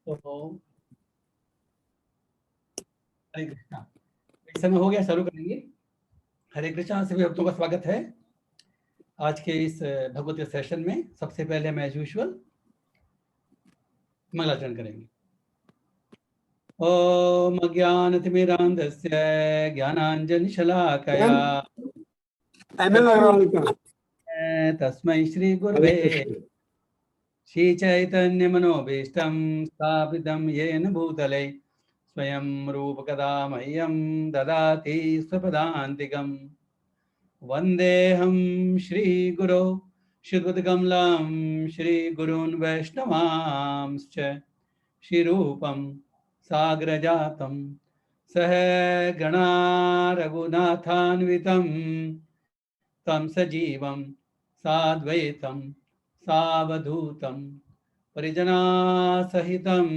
तो हरे कृष्णा, एक समय हो गया, चालू करेंगे। हरे कृष्णा, सभी भक्तों का स्वागत है आज के इस भगवत गीता सेशन में। सबसे पहले हम एज यूजुअल मंगलाचरण करेंगे। ओम अज्ञानतिमिरान्धस्य ज्ञानाञ्जनशलाकया तस्मै श्री गुरवे श्रीचैतन्यमनोभीष्टं स्थापितं येन भूतले स्वयं रूपकदा मह्यं ददाति स्वपदान्तिकम्। वन्देऽहं श्रीगुरो श्रीयुतकमलं श्रीगुरून् वैष्णवांश्च श्रीरूपं साग्रजातं सहगणा रघुनाथान्वितं तं सजीवं साद्वैतं सावधूतं परिजनासहितं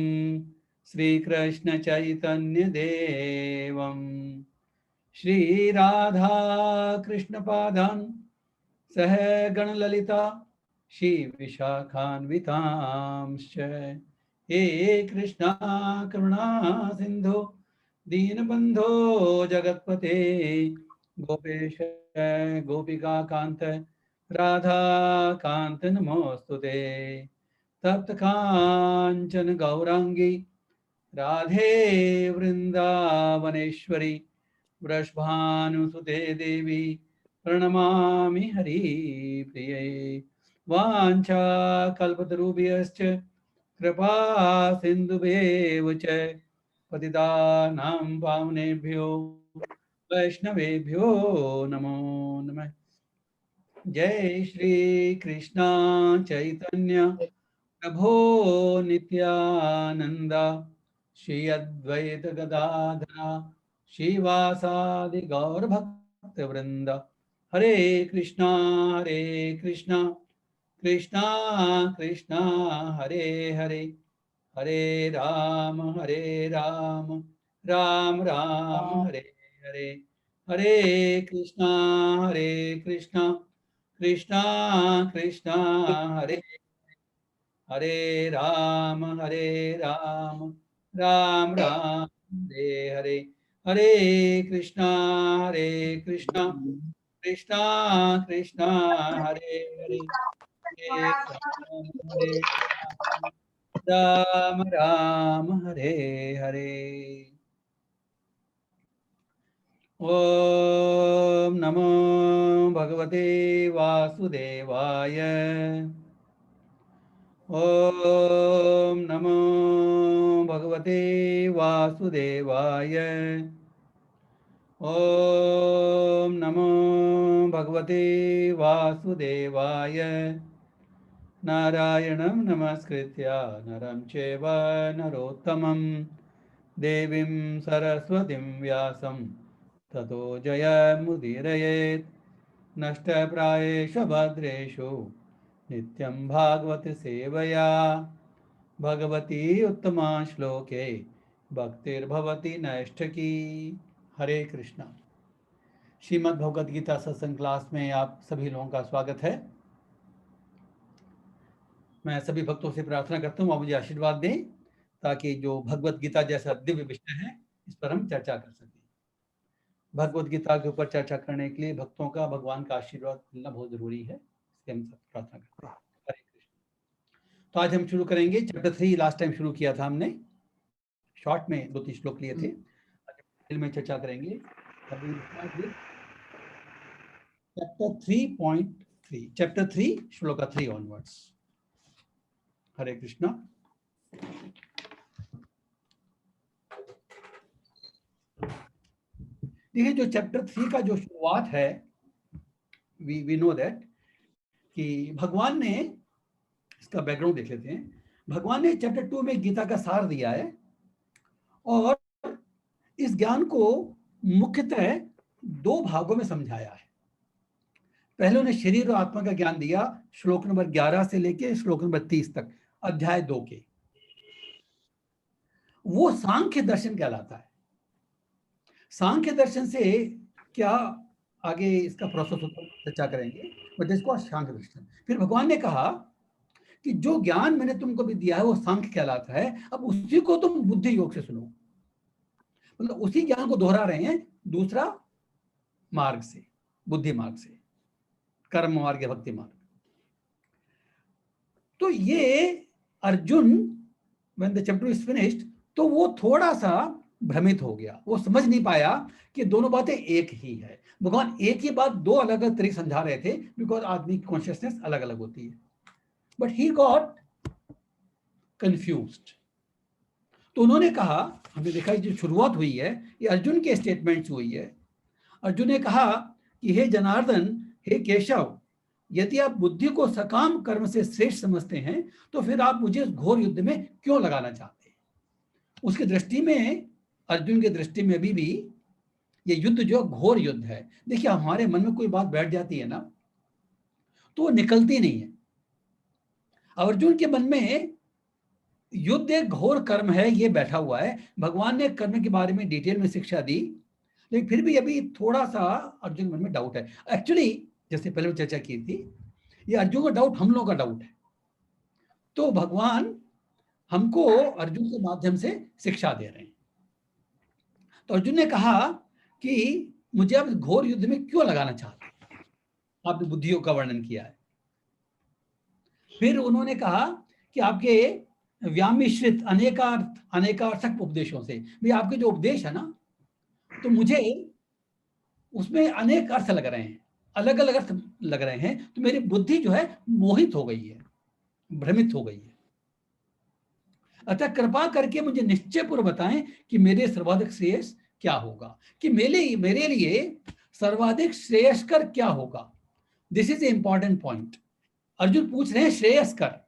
श्रीकृष्णचैतन्यदेवं श्रीराधाकृष्णपादान् सहगणललिता श्रीविशाखान्वितांश्च हे कृष्णा करुणा सिन्धो दीनबन्धो जगत्पते गोपेश गोपिकान्त राधाकान्त नमोऽस्तुते। तप्तकाञ्चन गौराङ्गी राधे वृन्दावनेश्वरी वृषभानुसुते देवी प्रणमामि हरिप्रिये। वाञ्छाकल्पतरुभ्यश्च कृपा सिन्धुभ्येव च पतितानां पावनेभ्यो वैष्णवेभ्यो नमो नमः। जय श्री कृष्णा चैतन्य प्रभो नित्यानंद श्री अद्वैत गदाधर श्रीवासादि गौर भक्त वृंद। हरे कृष्णा कृष्णा कृष्णा हरे हरे, हरे राम राम राम हरे हरे, हरे कृष्णा कृष्णा कृष्णा हरे हरे राम राम राम हरे हरे, हरे कृष्णा कृष्णा कृष्णा हरे हरे, हरे राम राम हरे हरे। ओम नमो भगवते वासुदेवाय। ओम नमो भगवते वासुदेवाय। ओम नमो भगवते वासुदेवाय। नारायणं नमस्कृत्य नरं चैव नरोत्तमं देवीं सरस्वतीं व्यासं ततो जयमुदीरयेत्। नष्टप्रायेषु भद्रेषु नित्यं भागवत सेवया भगवती उत्तमा श्लोके भक्तिर्भवति नैष्ठकी। हरे कृष्णा। श्रीमद् भगवद गीता सत्संग क्लास में आप सभी लोगों का स्वागत है। मैं सभी भक्तों से प्रार्थना करता हूँ आप मुझे आशीर्वाद दें ताकि जो भगवद गीता जैसा दिव्य विषय है इस पर हम चर्चा कर सकें। भगवद गीता के ऊपर चर्चा करने के लिए भक्तों का भगवान का आशीर्वाद मिलना बहुत जरूरी है, इसलिए हम सब प्रार्थना करते हैं। हरे कृष्ण। तो आज हम शुरू करेंगे चैप्टर 3। लास्ट टाइम शुरू किया था हमने, शॉर्ट में 2-3 श्लोक लिए थे, डिटेल में चर्चा करेंगे। चैप्टर 3 श्लोक 3 ऑनवर्ड्स। हरे कृष्णा। देखिए जो चैप्टर 3 का जो शुरुआत है, वी नो दैट कि भगवान ने, इसका बैकग्राउंड देख लेते हैं। भगवान ने चैप्टर 2 में गीता का सार दिया है और इस ज्ञान को मुख्यतः 2 भागों में समझाया है। पहले उन्हें शरीर और आत्मा का ज्ञान दिया, श्लोक नंबर 11 से लेकर श्लोक नंबर 30 तक, अध्याय 2 के। वो सांख्य दर्शन कहलाता है। सांख्य दर्शन से क्या आगे इसका प्रोसेस होता है चर्चा करेंगे, बट इसको सांख्य दर्शन। फिर भगवान ने कहा कि जो ज्ञान मैंने तुमको भी दिया है वो सांख्य कहलाता है, अब उसी को तुम बुद्धि योग से सुनो। मतलब उसी ज्ञान को दोहरा रहे हैं दूसरा मार्ग से, बुद्धि मार्ग से, कर्म मार्ग या भक्ति मार्ग। तो ये Arjun when the chapter is finished, तो वो थोड़ा सा भ्रमित हो गया, वो समझ नहीं पाया कि दोनों बातें एक ही है। भगवान एक ही बात दो अलग अलग तरीके समझा रहे थे, बिकॉज आदमी की कॉन्शियसनेस अलग अलग होती है। But he got confused. तो उन्होंने कहा, हमने देखा जो शुरुआत हुई है ये अर्जुन के स्टेटमेंट से हुई है। अर्जुन ने कहा कि हे जनार्दन, हे केशव, यदि आप बुद्धि को सकाम कर्म से श्रेष्ठ समझते हैं तो फिर आप मुझे इस घोर युद्ध में क्यों लगाना चाहते हैं? उसकी दृष्टि में, अर्जुन की दृष्टि में अभी भी ये युद्ध जो घोर युद्ध है। देखिए, हमारे मन में कोई बात बैठ जाती है ना तो वो निकलती नहीं है। अर्जुन के मन में युद्ध एक घोर कर्म है, ये बैठा हुआ है। भगवान ने कर्म के बारे में डिटेल में शिक्षा दी, लेकिन फिर भी अभी थोड़ा सा अर्जुन मन में डाउट है। एक्चुअली जैसे पहले चर्चा की थी, ये अर्जुन का डाउट हम लोगों का डाउट है। तो भगवान हमको अर्जुन के माध्यम से शिक्षा दे रहे हैं। तो अर्जुन ने कहा कि मुझे आप घोर युद्ध में क्यों लगाना चाहते हैं? आपने बुद्धियों का वर्णन किया है। फिर उन्होंने कहा कि आपके व्यामिश्रित अनेकार्थक उपदेशों से, भाई आपके जो उपदेश है ना, तो मुझे उसमें अनेक अर्थ लग रहे हैं, अलग अलग अर्थ लग रहे हैं, तो मेरी बुद्धि जो है मोहित हो गई है, भ्रमित हो गई है। अतः कृपा करके मुझे निश्चय पूर्वक बताएं कि मेरे सर्वाधिक श्रेयस क्या होगा, कि मेरे लिए सर्वाधिक श्रेयस्कर क्या होगा। This is a important point. Arjun पूछ रहे हैं श्रेयस्कर।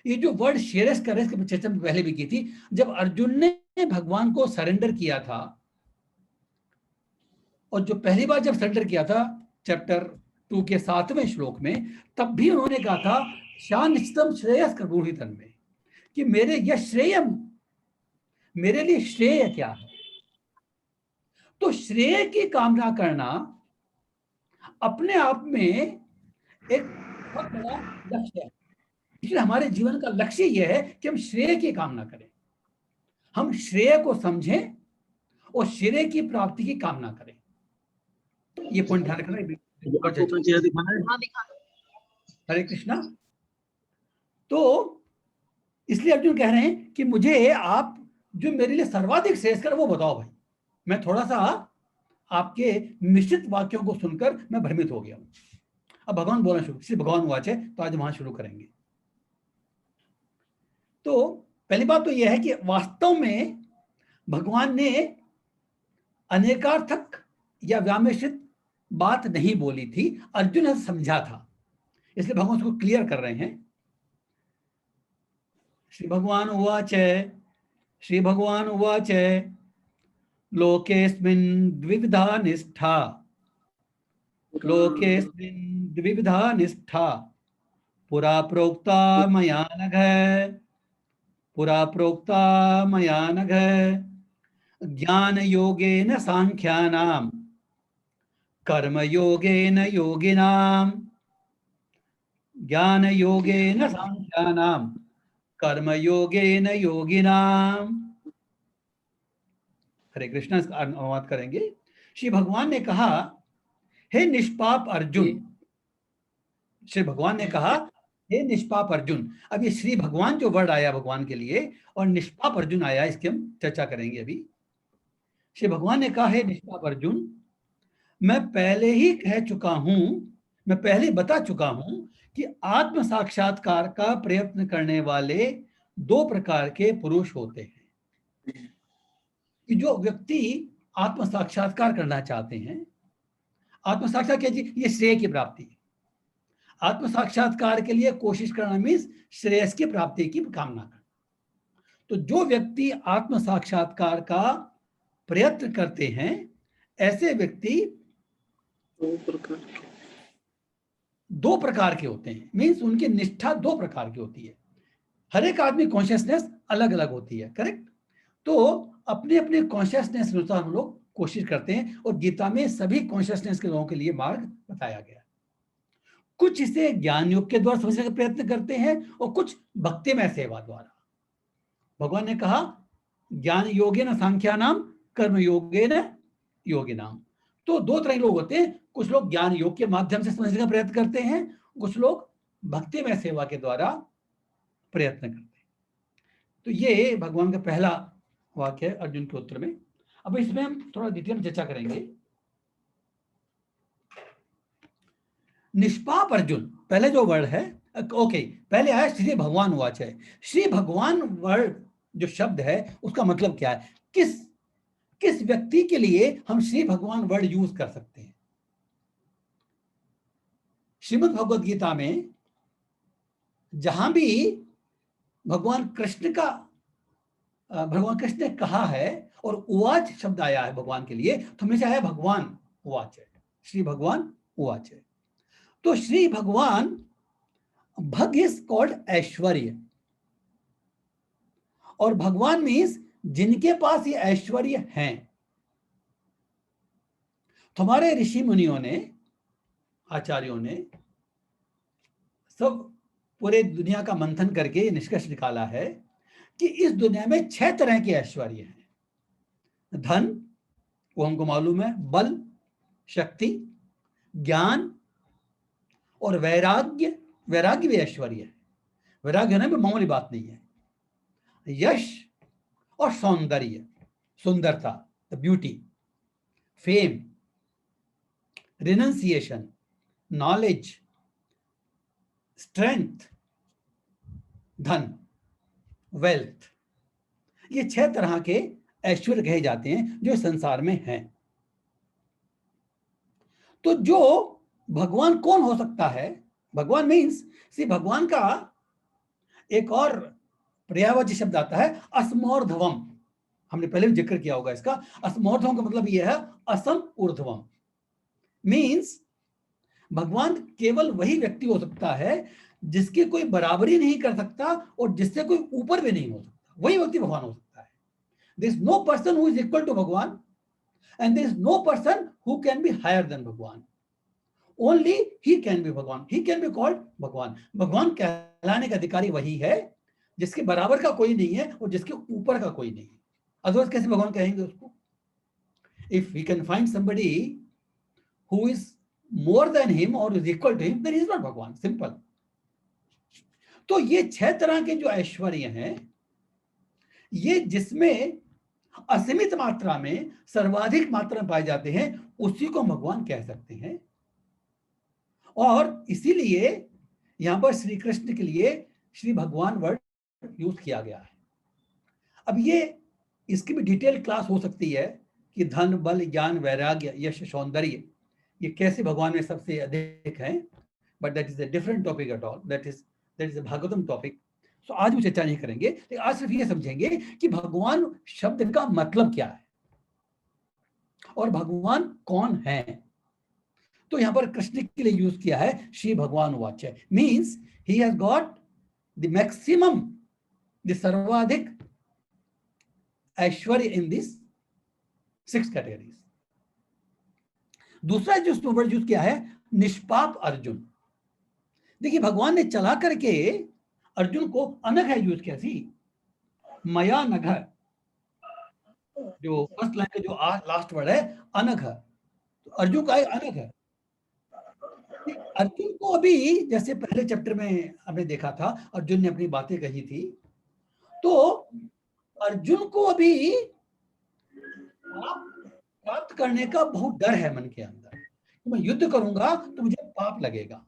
ये जो वर्ड श्रेयस्कर है, इसकी चर्चा में पहले भी की थी। जब अर्जुन ने भगवान को सरेंडर किया था, और जो पहली बार जब सरेंडर किया था चैप्टर 2 के 7वें श्लोक में, तब भी उन्होंने कहा था शानिश्चितम श्रेयस्कर गूढ़ितन में, कि मेरे यह श्रेयम, मेरे लिए श्रेय क्या है। तो श्रेय की कामना करना अपने आप में एक बहुत बड़ा लक्ष्य है। इसलिए हमारे जीवन का लक्ष्य यह है कि हम श्रेय की कामना करें, हम श्रेय को समझें और श्रेय की प्राप्ति की कामना करें। ये पॉइंट ध्यान रखना। हरे कृष्णा। तो इसलिए अर्जुन कह रहे हैं कि मुझे आप जो मेरे लिए सर्वाधिक श्रेयस्कर वो बताओ भाई। मैं थोड़ा सा आपके मिश्रित वाक्यों को सुनकर मैं भ्रमित हो गया हूं। अब भगवान बोलना शुरू, सिर्फ भगवान वाच है, तो आज वहां शुरू करेंगे। तो पहली बात तो यह है कि वास्तव में भगवान ने अनेकार्थक या व्यामिश्रित बात नहीं बोली थी, अर्जुन ने समझा था, इसलिए भगवान उसको क्लियर कर रहे हैं। श्री भगवान उवाच लोकेस्मिन् द्विविधा निष्ठा, लोकेस्मिन् द्विविधा निष्ठा, पुरा प्रोक्ता मया नघ, पुरा प्रोक्ता मया नघ, ज्ञान योगेन सांख्यानां, कर्म योगेन योगिनां, ज्ञान योगेन सांख्यानां, कर्म योगेन योगिनां। हरे कृष्णा। इसका अनुवाद करेंगे। श्री भगवान ने कहा, हे निष्पाप अर्जुन, श्री भगवान ने कहा हे निष्पाप अर्जुन। अब ये श्री भगवान जो वर्ड आया भगवान के लिए और निष्पाप अर्जुन आया, इसकी हम चर्चा करेंगे अभी। श्री भगवान ने कहा, हे निष्पाप अर्जुन, मैं पहले ही कह चुका हूं, मैं पहले बता चुका हूं कि आत्म साक्षात्कार का प्रयत्न करने वाले दो प्रकार के पुरुष होते हैं। कि जो व्यक्ति आत्म साक्षात्कार करना चाहते हैं, आत्म साक्षात्कार ये श्रेय की प्राप्ति, आत्म साक्षात्कार के लिए कोशिश करना मीन्स श्रेयस की प्राप्ति की कामना करना। तो जो व्यक्ति आत्म साक्षात्कार का प्रयत्न करते हैं, ऐसे व्यक्ति दो प्रकार के होते हैं, मीन्स उनकी निष्ठा दो प्रकार की होती है। हर एक आदमी कॉन्शियसनेस अलग अलग होती है, करेक्ट। तो अपने अपने कॉन्शियसनेस अनुसार हम लोग कोशिश करते हैं, और गीता में सभी कॉन्शियसनेस के लोगों के लिए मार्ग बताया गया। कुछ इसे ज्ञान योग के द्वारा समझने का प्रयत्न करते हैं और कुछ भक्तिमय सेवा द्वारा। भगवान ने कहा ज्ञान योगेन सांख्यानाम कर्म योगेन योगिनाम। तो दो तरह के लोग होते हैं, कुछ लोग ज्ञान योग के माध्यम से समझने का प्रयत्न करते हैं, कुछ लोग भक्तिमय सेवा के द्वारा प्रयत्न करते हैं। तो ये भगवान का पहला वाक्य है अर्जुन के उत्तर में। अब इसमें हम थोड़ा डिटेल में चर्चा करेंगे। निष्पाप अर्जुन, पहले जो वर्ड है, ओके, पहले आया श्री भगवान वाच है। श्री भगवान वर्ड जो शब्द है उसका मतलब क्या है, किस किस व्यक्ति के लिए हम श्री भगवान वर्ड यूज कर सकते हैं। श्रीमद् भगवद गीता में जहां भी भगवान कृष्ण ने कहा है और उवाच शब्द आया है भगवान के लिए, तो हमेशा है भगवान उवाच है, श्री भगवान उवाच है। तो श्री भगवान, भग इज कॉल्ड ऐश्वर्य, और भगवान मीन्स जिनके पास ये ऐश्वर्य हैं। तो हमारे ऋषि मुनियों ने, आचार्यों ने सब पूरे दुनिया का मंथन करके निष्कर्ष निकाला है कि इस दुनिया में 6 तरह के ऐश्वर्य हैं। धन, वो हमको मालूम है, बल, शक्ति, ज्ञान और वैराग्य। वैराग्य भी ऐश्वर्य है, वैराग्य होने में मामूली बात नहीं है। यश और सौंदर्य, सुंदरता, the beauty, fame, renunciation, knowledge, strength, धन, वेल्थ, ये 6 तरह के ऐश्वर्य कहे जाते हैं जो संसार में हैं। तो जो भगवान कौन हो सकता है? भगवान मीन्स, सी भगवान का एक और पर्यायवाची शब्द आता है असमोर्ध्वम। हमने पहले भी जिक्र किया होगा इसका। असमोर्ध्वम का मतलब यह है असम ऊर्ध्वम। मीन्स भगवान केवल वही व्यक्ति हो सकता है जिसकी कोई बराबरी नहीं कर सकता और जिससे कोई ऊपर भी नहीं हो सकता, वही व्यक्ति भगवान हो सकता है। There is no person who is equal to bhagwan and there is no person who can be higher than bhagwan. Only he can be bhagwan, he can be called भगवान। भगवान कहलाने का अधिकारी वही है जिसके बराबर का कोई नहीं है और जिसके ऊपर का कोई नहीं है। अदरवाइज कैसे भगवान कहेंगे उसको? If we can find somebody who is more than him or is equal to him, then he is not भगवान, सिंपल। तो ये 6 तरह के जो ऐश्वर्य हैं, ये जिसमें असीमित मात्रा में, सर्वाधिक मात्रा में पाए जाते हैं, उसी को भगवान कह सकते हैं। और इसीलिए यहां पर श्री कृष्ण के लिए श्री भगवान वर्ड यूज किया गया है। अब ये इसकी भी डिटेल क्लास हो सकती है कि धन, बल, ज्ञान, वैराग्य, यश, सौंदर्य ये कैसे भगवान में सबसे अधिक है, but that is a different topic at all, that is a Bhagavatam topic. So आज वो चर्चा नहीं करेंगे, लेकिन आज सिर्फ ये समझेंगे कि भगवान शब्द का मतलब क्या है और भगवान कौन है। तो यहां पर कृष्ण के लिए यूज किया है श्री भगवान watch, means he has got the maximum, the सर्वाधिक ऐश्वर्य इन दिस 6 कैटेगरीज। दूसरा जो वर्ड यूज किया है निष्पाप अर्जुन। देखिए भगवान ने चला करके अर्जुन को अनघ है यूज किया थी, मया नघ, जो फर्स्ट लाइन का जो लास्ट वर्ड है अनघ, तो अर्जुन का अनघ है। अर्जुन को अभी, जैसे पहले चैप्टर में हमने देखा था, अर्जुन ने अपनी बातें कही थी, तो अर्जुन को अभी प्राप्त करने का बहुत डर है मन के अंदर, तो मैं युद्ध करूंगा तो मुझे पाप लगेगा।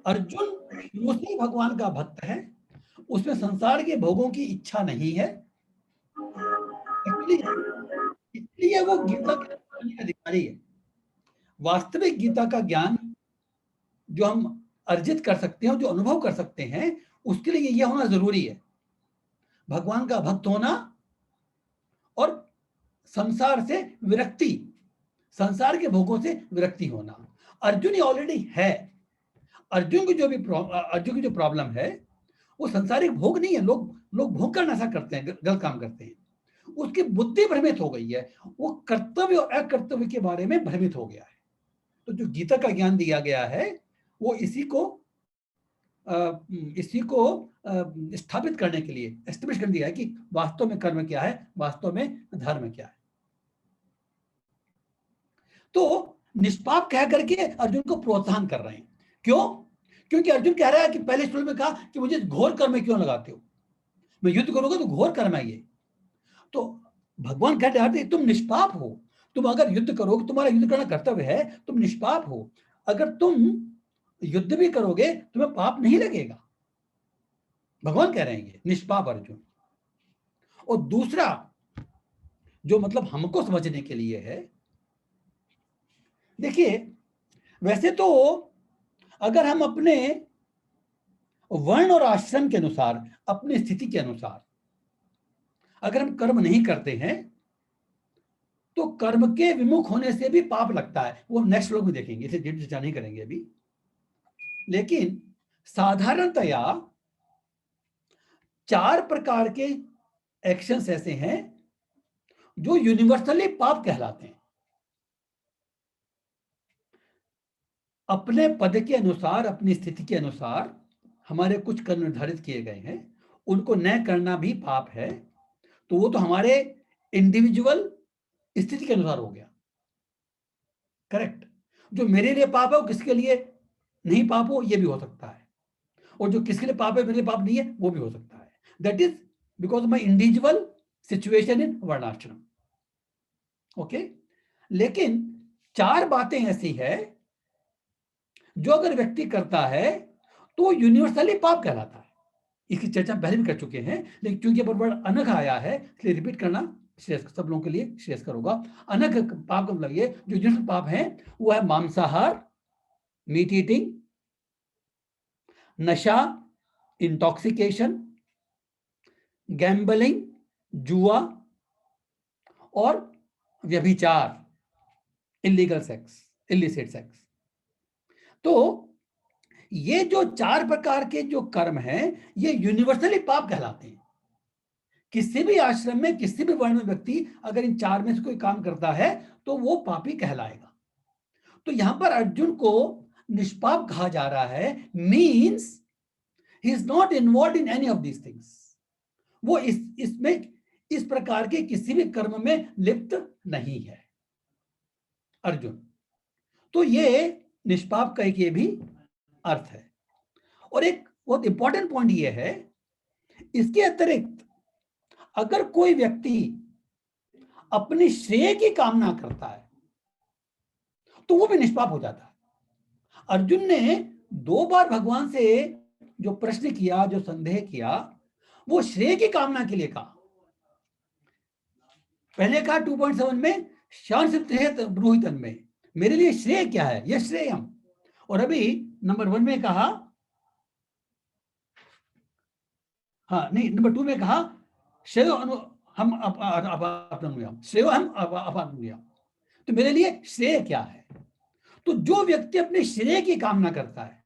अर्जुन शुरू से भगवान का भक्त है, उसमें संसार के भोगों की इच्छा नहीं है, इसलिए वो गीता के अधिकारी है। वास्तविक गीता का ज्ञान जो हम अर्जित कर सकते हैं, जो अनुभव कर सकते हैं, उसके लिए यह होना जरूरी है, भगवान का भक्त होना और संसार से विरक्ति, संसार के भोगों से विरक्ति होना। अर्जुन ही ऑलरेडी है। अर्जुन की जो प्रॉब्लम है वो संसारिक भोग नहीं है। लोग भोग का नशा करते हैं, गलत काम करते हैं, उसकी बुद्धि भ्रमित हो गई है, वो कर्तव्य और अकर्तव्य के बारे में भ्रमित हो गया है। तो जो गीता का ज्ञान दिया गया है वो इसी को स्थापित करने के लिए एस्टेब्लिश कर दिया है कि वास्तव में कर्म क्या है, वास्तव में धर्म क्या है। तो निष्पाप कह करके अर्जुन को प्रोत्साहन कर रहे हैं। क्यों? क्योंकि अर्जुन कह रहा है कि पहले श्लोक में कहा कि मुझे घोर कर्म में क्यों लगाते हो, मैं युद्ध करूंगा तो घोर कर्म है ये। तो भगवान कह रहे हैं तुम निष्पाप हो, तुम अगर युद्ध करोगे, तुम्हारा युद्ध करना कर्तव्य है, तुम निष्पाप हो, अगर तुम युद्ध भी करोगे तुम्हें पाप नहीं लगेगा, भगवान कह रहे हैं ये, निष्पाप अर्जुन। और दूसरा जो मतलब हमको समझने के लिए है, देखिए वैसे तो अगर हम अपने वर्ण और आश्रम के अनुसार, अपनी स्थिति के अनुसार अगर हम कर्म नहीं करते हैं तो कर्म के विमुख होने से भी पाप लगता है, वो नेक्स्ट श्लोक में देखेंगे, इसे चर्चा नहीं करेंगे अभी। लेकिन साधारणतया 4 प्रकार के एक्शंस ऐसे हैं जो यूनिवर्सली पाप कहलाते हैं। अपने पद के अनुसार, अपनी स्थिति के अनुसार हमारे कुछ कर्म निर्धारित किए गए हैं, उनको न करना भी पाप है। तो वो तो हमारे इंडिविजुअल स्थिति के अनुसार हो गया, करेक्ट। जो मेरे लिए पाप है वो किसके लिए नहीं पाप हो, ये भी हो सकता है, और जो किसके लिए पाप है मेरे लिए पाप नहीं है वो भी हो सकता है। That is because my individual situation in वर्णाश्रम। ओके, लेकिन 4 बातें ऐसी है जो अगर व्यक्ति करता है तो यूनिवर्सली पाप कहलाता है। इसकी चर्चा पहले भी कर चुके हैं, लेकिन क्योंकि वर्ड अनघ आया है इसलिए रिपीट करना सब लोगों के लिए श्रेयस्कर होगा। अनघ पाप का मतलब ये जो यूनिवर्सल पाप है वो है मांसाहार, मीट ईटिंग, नशा, इंटॉक्सिकेशन, गैम्बलिंग, जुआ और व्यभिचार, इलीगल सेक्स, इलिसिट सेक्स। तो ये जो 4 प्रकार के जो कर्म हैं ये यूनिवर्सली पाप कहलाते हैं। किसी भी आश्रम में, किसी भी वर्ण में व्यक्ति अगर इन 4 में से कोई काम करता है तो वो पापी कहलाएगा। तो यहां पर अर्जुन को निष्पाप कहा जा रहा है, means he is not involve in any of these things. वो इसमें इस प्रकार के किसी भी कर्म में लिप्त नहीं है अर्जुन। तो ये निष्पाप का एक ये भी अर्थ है। और एक बहुत इंपॉर्टेंट पॉइंट ये है, इसके अतिरिक्त अगर कोई व्यक्ति अपने श्रेय की कामना करता है तो वो भी निष्पाप हो जाता है। अर्जुन ने 2 बार भगवान से जो प्रश्न किया, जो संदेह किया, वो श्रेय की कामना के लिए कहा। पहले कहा 2.7 में ब्रूहितन में मेरे लिए श्रेय क्या है, यह श्रेयम। और अभी नंबर 1 में कहा, हाँ नहीं, नंबर 2 में कहा श्रेयो हम अपनानुयाम, श्रेयो हम अपनानुयाम। तो मेरे लिए श्रेय क्या है? तो जो व्यक्ति अपने श्रेय की कामना करता है,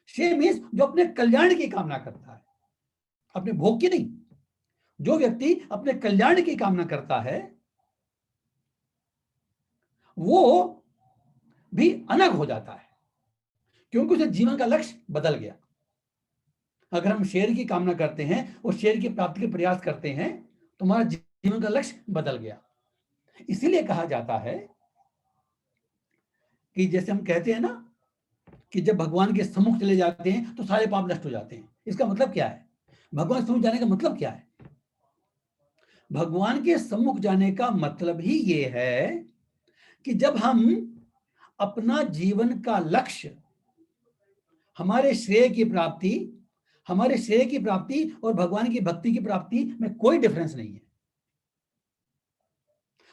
श्रेय मीन्स जो अपने कल्याण की कामना करता है, अपने भोग की नहीं, जो व्यक्ति अपने कल्याण की कामना करता है वो भी अनग हो जाता है, क्योंकि उसे जीवन का लक्ष्य बदल गया। अगर हम शेर की कामना करते हैं और शेर की प्राप्ति के प्रयास करते हैं तो हमारा जीवन का लक्ष्य बदल गया। इसीलिए कहा जाता है कि जैसे हम कहते हैं ना कि जब भगवान के सम्मुख चले जाते हैं तो सारे पाप नष्ट हो जाते हैं। इसका मतलब क्या है? भगवान के सम्मुख जाने का मतलब क्या है? भगवान के सम्मुख जाने का मतलब ही ये है कि जब हम अपना जीवन का लक्ष्य, हमारे श्रेय की प्राप्ति, हमारे श्रेय की प्राप्ति और भगवान की भक्ति की प्राप्ति में कोई डिफरेंस नहीं है,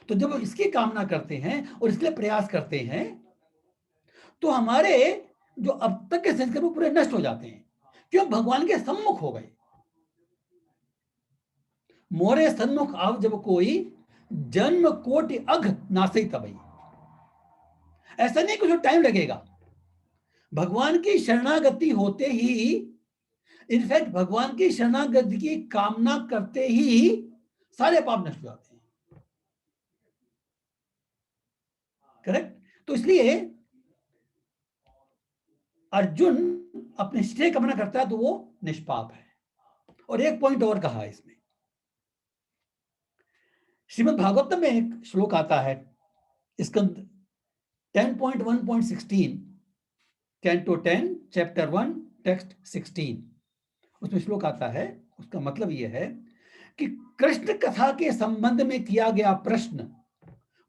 तो जब हम इसकी कामना करते हैं और इसके लिए प्रयास करते हैं तो हमारे जो अब तक के संस्कार वो पूरे नष्ट हो जाते हैं। क्यों? भगवान के सम्मुख हो गए। मोरे सन्मुख आव जब कोई, जन्म कोटि अघ नासई तबई। ऐसा नहीं कुछ टाइम लगेगा, भगवान की शरणागति होते ही, इनफैक्ट भगवान की शरणागति की कामना करते ही सारे पाप नष्ट हो जाते हैं, करेक्ट। तो इसलिए अर्जुन अपने श्रेय कामना करता है तो वो निष्पाप है। और एक पॉइंट और कहा है इसमें, श्रीमद् भागवतम में एक श्लोक आता है, स्कंद 10.1.16, कैंटो 10 चैप्टर 1 टेक्स्ट 16, उसमें श्लोक आता है, उसका मतलब यह है कि कृष्ण कथा के संबंध में किया गया प्रश्न,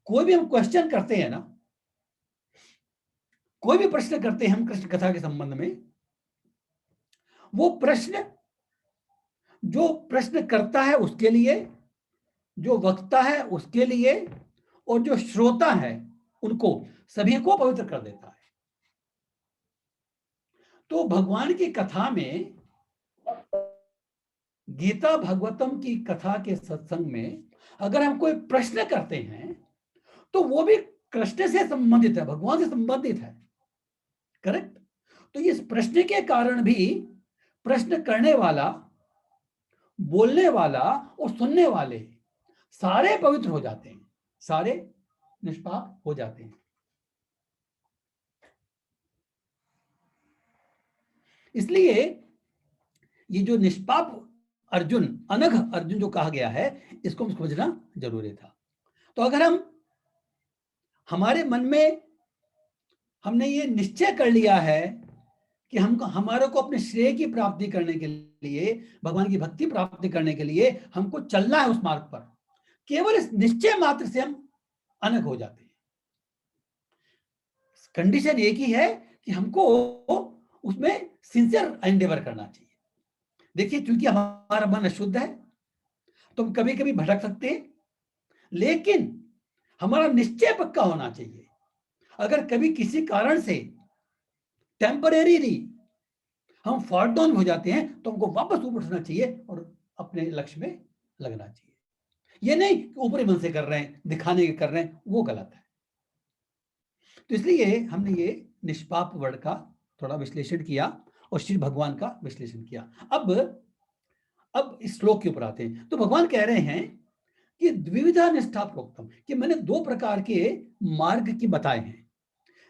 कोई भी हम क्वेश्चन करते हैं ना, कोई भी प्रश्न करते हैं हम कृष्ण कथा के संबंध में, वो प्रश्न जो प्रश्न करता है उसके लिए, जो वक्ता है उसके लिए, और जो श्रोता है उनको, सभी को पवित्र कर देता है। तो भगवान की कथा में, गीता भागवतम की कथा के सत्संग में अगर हम कोई प्रश्न करते हैं तो वो भी कृष्ण से संबंधित है, भगवान से संबंधित है, करेक्ट। तो इस प्रश्न के कारण भी प्रश्न करने वाला, बोलने वाला और सुनने वाले सारे पवित्र हो जाते हैं, सारे निष्पाप हो जाते हैं। इसलिए ये जो निष्पाप अर्जुन, अनघ अर्जुन जो कहा गया है, इसको हम समझना जरूरी था। तो अगर हम, हमारे मन में हमने ये निश्चय कर लिया है कि हमको, हमारे को अपने श्रेय की प्राप्ति करने के लिए, भगवान की भक्ति प्राप्ति करने के लिए हमको चलना है उस मार्ग पर, केवल इस निश्चय मात्र से हम अनग हो जाते हैं। कंडीशन एक ही है कि हमको उसमें सिंसियर एंडेवर करना चाहिए। देखिए, क्योंकि हमारा मन अशुद्ध है तो हम कभी कभी भटक सकते हैं, लेकिन हमारा निश्चय पक्का होना चाहिए। अगर कभी किसी कारण से टेम्परेरी हम फॉल डाउन हो जाते हैं तो हमको वापस ऊपर उठना चाहिए और अपने लक्ष्य में लगना चाहिए। ये नहीं ऊपरी मन से कर रहे हैं, दिखाने के कर रहे हैं, वो गलत है। तो इसलिए हमने ये निष्पाप वर्ड का थोड़ा विश्लेषण किया और श्री भगवान का विश्लेषण किया। अब इस श्लोक के ऊपर आते हैं। तो भगवान कह रहे हैं कि द्विविधा निष्ठा प्रोक्तम, कि मैंने दो प्रकार के मार्ग की बताए हैं।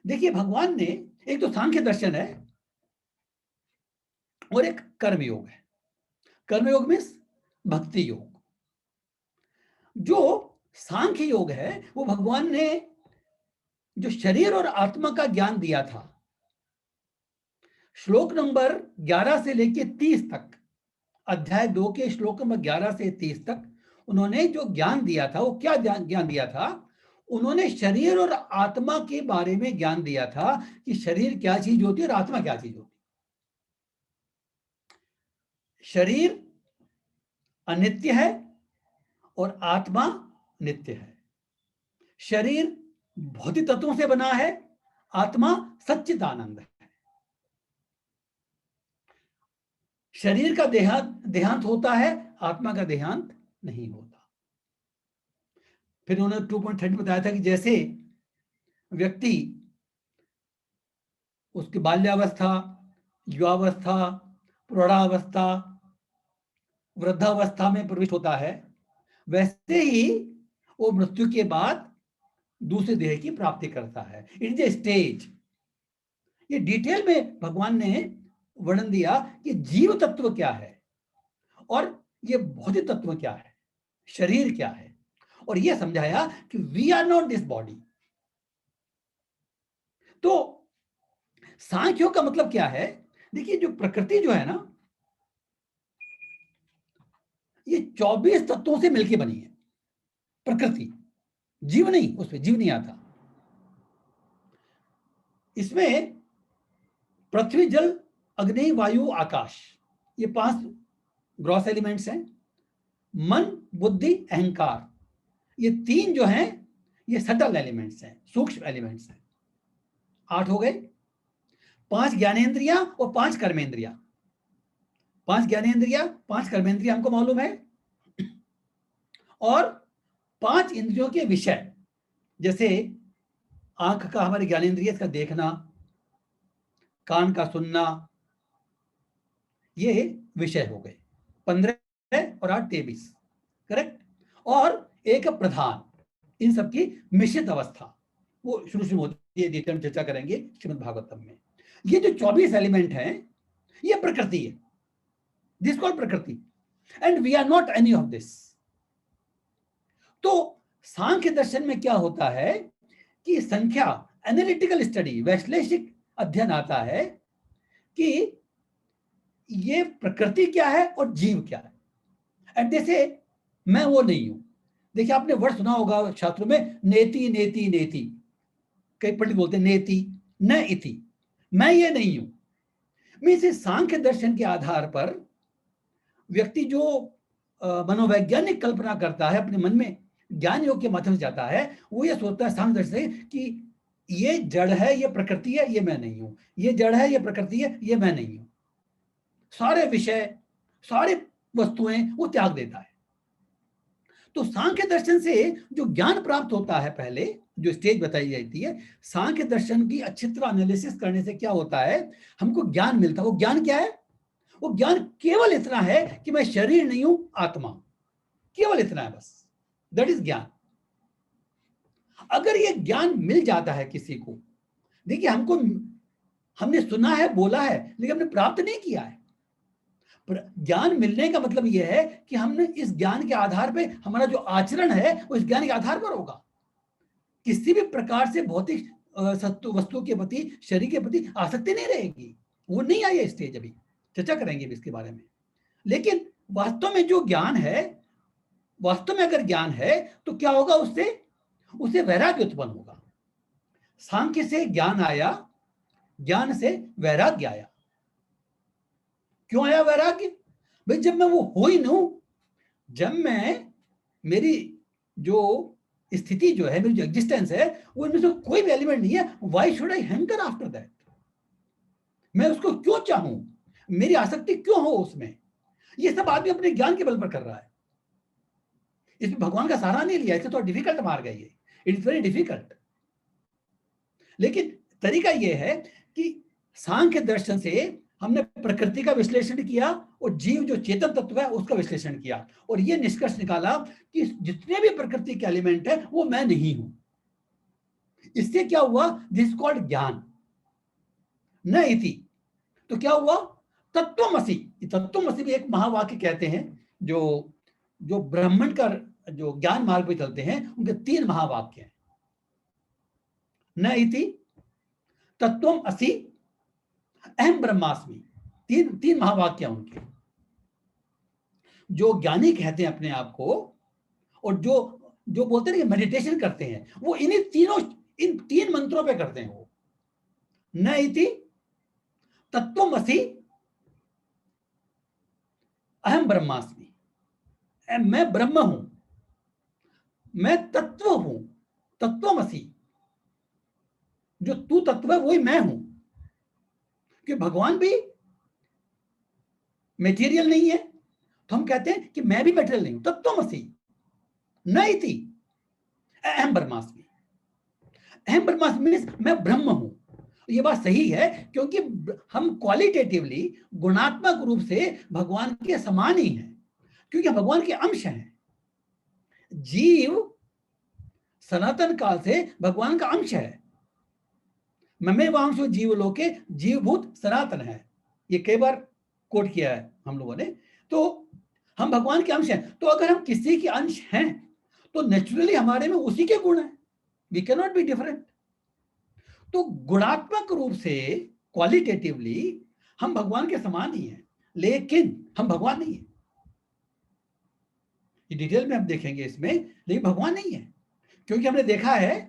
देखिए, भगवान ने, एक तो सांख्य दर्शन है और एक कर्मयोग है। कर्मयोग मीन्स भक्ति योग। जो सांख्य योग है वो भगवान ने जो शरीर और आत्मा का ज्ञान दिया था, श्लोक नंबर 11 से लेके 30 तक, अध्याय 2 के श्लोक नंबर 11 से 30 तक उन्होंने जो ज्ञान दिया था, वो क्या ज्ञान दिया था? उन्होंने शरीर और आत्मा के बारे में ज्ञान दिया था कि शरीर क्या चीज होती है और आत्मा क्या चीज होती है। शरीर अनित्य है और आत्मा नित्य है। शरीर भौतिक तत्वों से बना है, आत्मा सच्चिदानंद है। शरीर का देहांत होता है, आत्मा का देहांत नहीं होता। फिर उन्होंने 2.30 बताया था कि जैसे व्यक्ति उसकी बाल्यावस्था, युवावस्था, प्रौढ़ावस्था, वृद्धावस्था में प्रविष्ट होता है, वैसे ही वो मृत्यु के बाद दूसरे देह की प्राप्ति करता है। It is a stage. ये डिटेल में भगवान ने वर्णन दिया कि जीव तत्व क्या है और ये भौतिक तत्व क्या है, शरीर क्या है, और ये समझाया कि we are not this body. तो सांख्यों का मतलब क्या है? देखिए, जो प्रकृति जो है ना, ये 24 तत्वों से मिलकर बनी है प्रकृति। जीव नहीं, उसमें जीव नहीं आता। इसमें पृथ्वी, जल, अग्नि, वायु, आकाश, ये 5 ग्रॉस एलिमेंट्स हैं। मन, बुद्धि, अहंकार, ये 3 जो हैं ये सटल एलिमेंट्स हैं, सूक्ष्म एलिमेंट्स हैं। 8 हो गए। 5 ज्ञानेंद्रियां और 5 कर्मेंद्रियां। 5 ज्ञानेंद्रियां, 5 कर्मेंद्रियां हमको मालूम है, और 5 इंद्रियों के विषय, जैसे आंख का हमारे ज्ञानेंद्रिय का देखना, कान का सुनना, ये विषय हो गए। 15 और 8 23, करेक्ट। और एक प्रधान, इन सबकी मिश्रित अवस्था, वो शुरू होती है, हम चर्चा करेंगे श्रीमद् भागवतम में। ये जो 24 एलिमेंट हैं ये प्रकृति है, this called prakriti, and we are not any of this. तो सांख्य दर्शन में क्या होता है कि संख्या एनालिटिकल स्टडी, वैश्लेषिक अध्ययन आता है कि ये प्रकृति क्या है और जीव क्या है। एंड जैसे मैं वो नहीं हूं। देखिए आपने वर्ड सुना होगा शास्त्रों में, नेति नेति नेति, कई पंडित बोलते हैं नेति न इति, मैं ये नहीं हूं। मैं इसे सांख्य दर्शन के आधार पर व्यक्ति जो मनोवैज्ञानिक कल्पना करता है, अपने मन में ज्ञान योग के माध्यम से जाता है, वो ये सोचता है सांख्य दर्शन से कि ये जड़ है, ये प्रकृति है, ये मैं नहीं हूं, ये जड़ है, ये प्रकृति है, ये मैं नहीं हूं। सारे विषय, सारे वस्तुएं वो त्याग देता है। तो सांख्य दर्शन से जो ज्ञान प्राप्त होता है, पहले जो स्टेज बताई जाती है, सांख्य दर्शन की अच्छी तरह एनालिसिस करने से क्या होता है, हमको ज्ञान मिलता है। वो ज्ञान क्या है? वो ज्ञान केवल इतना है कि मैं शरीर नहीं हूं, आत्मा, केवल इतना है बस, दैट इज ज्ञान। अगर ये ज्ञान मिल जाता है किसी को, देखिए हमने सुना है, बोला है, लेकिन हमने प्राप्त नहीं किया है। ज्ञान मिलने का मतलब यह है कि हमने इस ज्ञान के आधार पे हमारा जो आचरण है वो इस ज्ञान के आधार पर होगा। किसी भी प्रकार से भौतिक वस्तु के प्रति, शरीर के प्रति आसक्ति नहीं रहेगी। वो नहीं आई है स्टेज, अभी चर्चा करेंगे भी इसके बारे में। लेकिन वास्तव में जो ज्ञान है, वास्तव में अगर ज्ञान है तो क्या होगा, उससे वैराग्य उत्पन्न होगा। सांख्य से ज्ञान आया, ज्ञान से वैराग्य आया। क्यों आया वैराग्य? भाई जब मैं वो हो ही नहीं, जब मैं, मेरी जो स्थिति जो है, मेरी जो एग्जिस्टेंस है, वो इनमें से कोई भी एलिमेंट नहीं है, why should I hanker after that? मैं उसको क्यों चाहूं, मेरी आसक्ति क्यों हो उसमें? ये सब आदमी अपने ज्ञान के बल पर कर रहा है। इसमें भगवान का सहारा नहीं लिया, इससे तो डिफिकल्ट मार्ग है ये, इट इज वेरी डिफिकल्ट। लेकिन तरीका यह है कि सांख्य दर्शन से हमने प्रकृति का विश्लेषण किया और जीव जो चेतन तत्व है उसका विश्लेषण किया, और यह निष्कर्ष निकाला कि जितने भी प्रकृति के एलिमेंट है वो मैं नहीं हूं। इससे क्या हुआ? दिस कॉल्ड ज्ञान न इति। तो क्या हुआ? तत्वमसि। तत्वमसि भी एक महावाक्य कहते हैं, जो ब्राह्मण का जो ज्ञान मार्ग पे चलते हैं उनके 3 महावाक्य हैं। न इति, तत्वम असि, अहम ब्रह्मास्मि। तीन महावाक्य उनके। जो ज्ञानी कहते हैं अपने आप को, और जो बोलते हैं कि मेडिटेशन करते हैं, वो इन 3 मंत्रों पे करते हैं। वो न इति, तत्वमसि, अहम ब्रह्मास्मि। मैं ब्रह्म हूं, मैं तत्व हूं, तत्वमसि। जो तू तत्व है वही मैं हूं, कि भगवान भी मेटीरियल नहीं है, तो हम कहते हैं कि मैं भी मेटीरियल नहीं हूं, तत्वमसि। न इति, अहम ब्रह्मास्मि। अहम ब्रह्मास्मि मींस मैं ब्रह्म हूं। ये बात सही है, क्योंकि हम क्वालिटेटिवली, गुणात्मक रूप से भगवान के समान ही हैं, क्योंकि भगवान के अंश हैं। जीव सनातन काल से भगवान का अंश है। ममेवांशो जीवलोके जीवभूत सनातन है, ये कई बार कोट किया है हम लोगों ने। तो हम भगवान के अंश हैं, तो अगर हम किसी के अंश हैं तो नेचुरली हमारे में उसी के गुण हैं, we can not be different. तो गुणात्मक रूप से, क्वालिटेटिवली हम भगवान के समान ही हैं, लेकिन हम भगवान नहीं है। ये डिटेल में हम देखेंगे इसमें, लेकिन भगवान नहीं है, क्योंकि हमने देखा है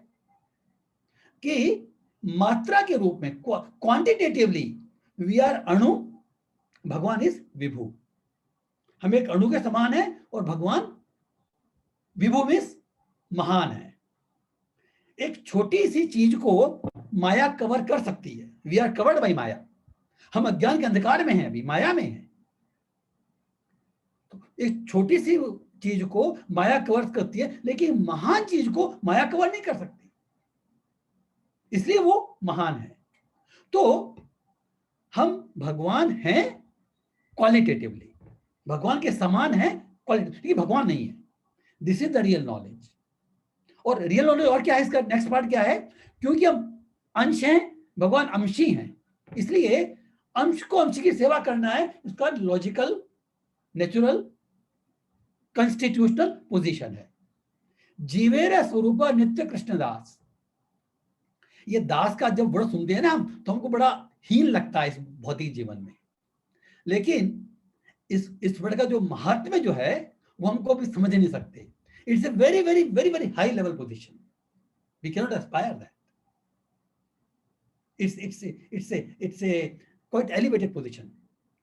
कि मात्रा के रूप में, क्वांटिटेटिवली वी आर अणु, भगवान इज विभु। हम एक अणु के समान है और भगवान विभु मीन्स महान है। एक छोटी सी चीज को माया कवर कर सकती है, वी आर कवर्ड बाय माया। हम अज्ञान के अंधकार में हैं, अभी माया में हैं। तो एक छोटी सी चीज को माया कवर करती है, लेकिन महान चीज को माया कवर नहीं कर सकती, इसलिए वो महान है। तो हम भगवान हैं क्वालिटेटिवली, भगवान के समान है क्वालिटेटिवली, भगवान नहीं है। This is the real knowledge. और रियल नॉलेज और क्या है, इसका नेक्स्ट पार्ट क्या है? क्योंकि हम अंश हैं, भगवान अंशी हैं, इसलिए अंश को अंश की सेवा करना है, इसका लॉजिकल, नेचुरल, कॉन्स्टिट्यूशनल पोजीशन है। जीवेर स्वरूप नित्य कृष्णदास, ये दास का जब वर्ड सुनते हैं ना हम, तो हमको बड़ा हीन लगता है इस भौतिक जीवन में, लेकिन इस वर्ड का जो महात्म्य जो है वो हमको भी समझ नहीं सकते। It's a very very very very high level position, we can not aspire that. it's a quite elevated position,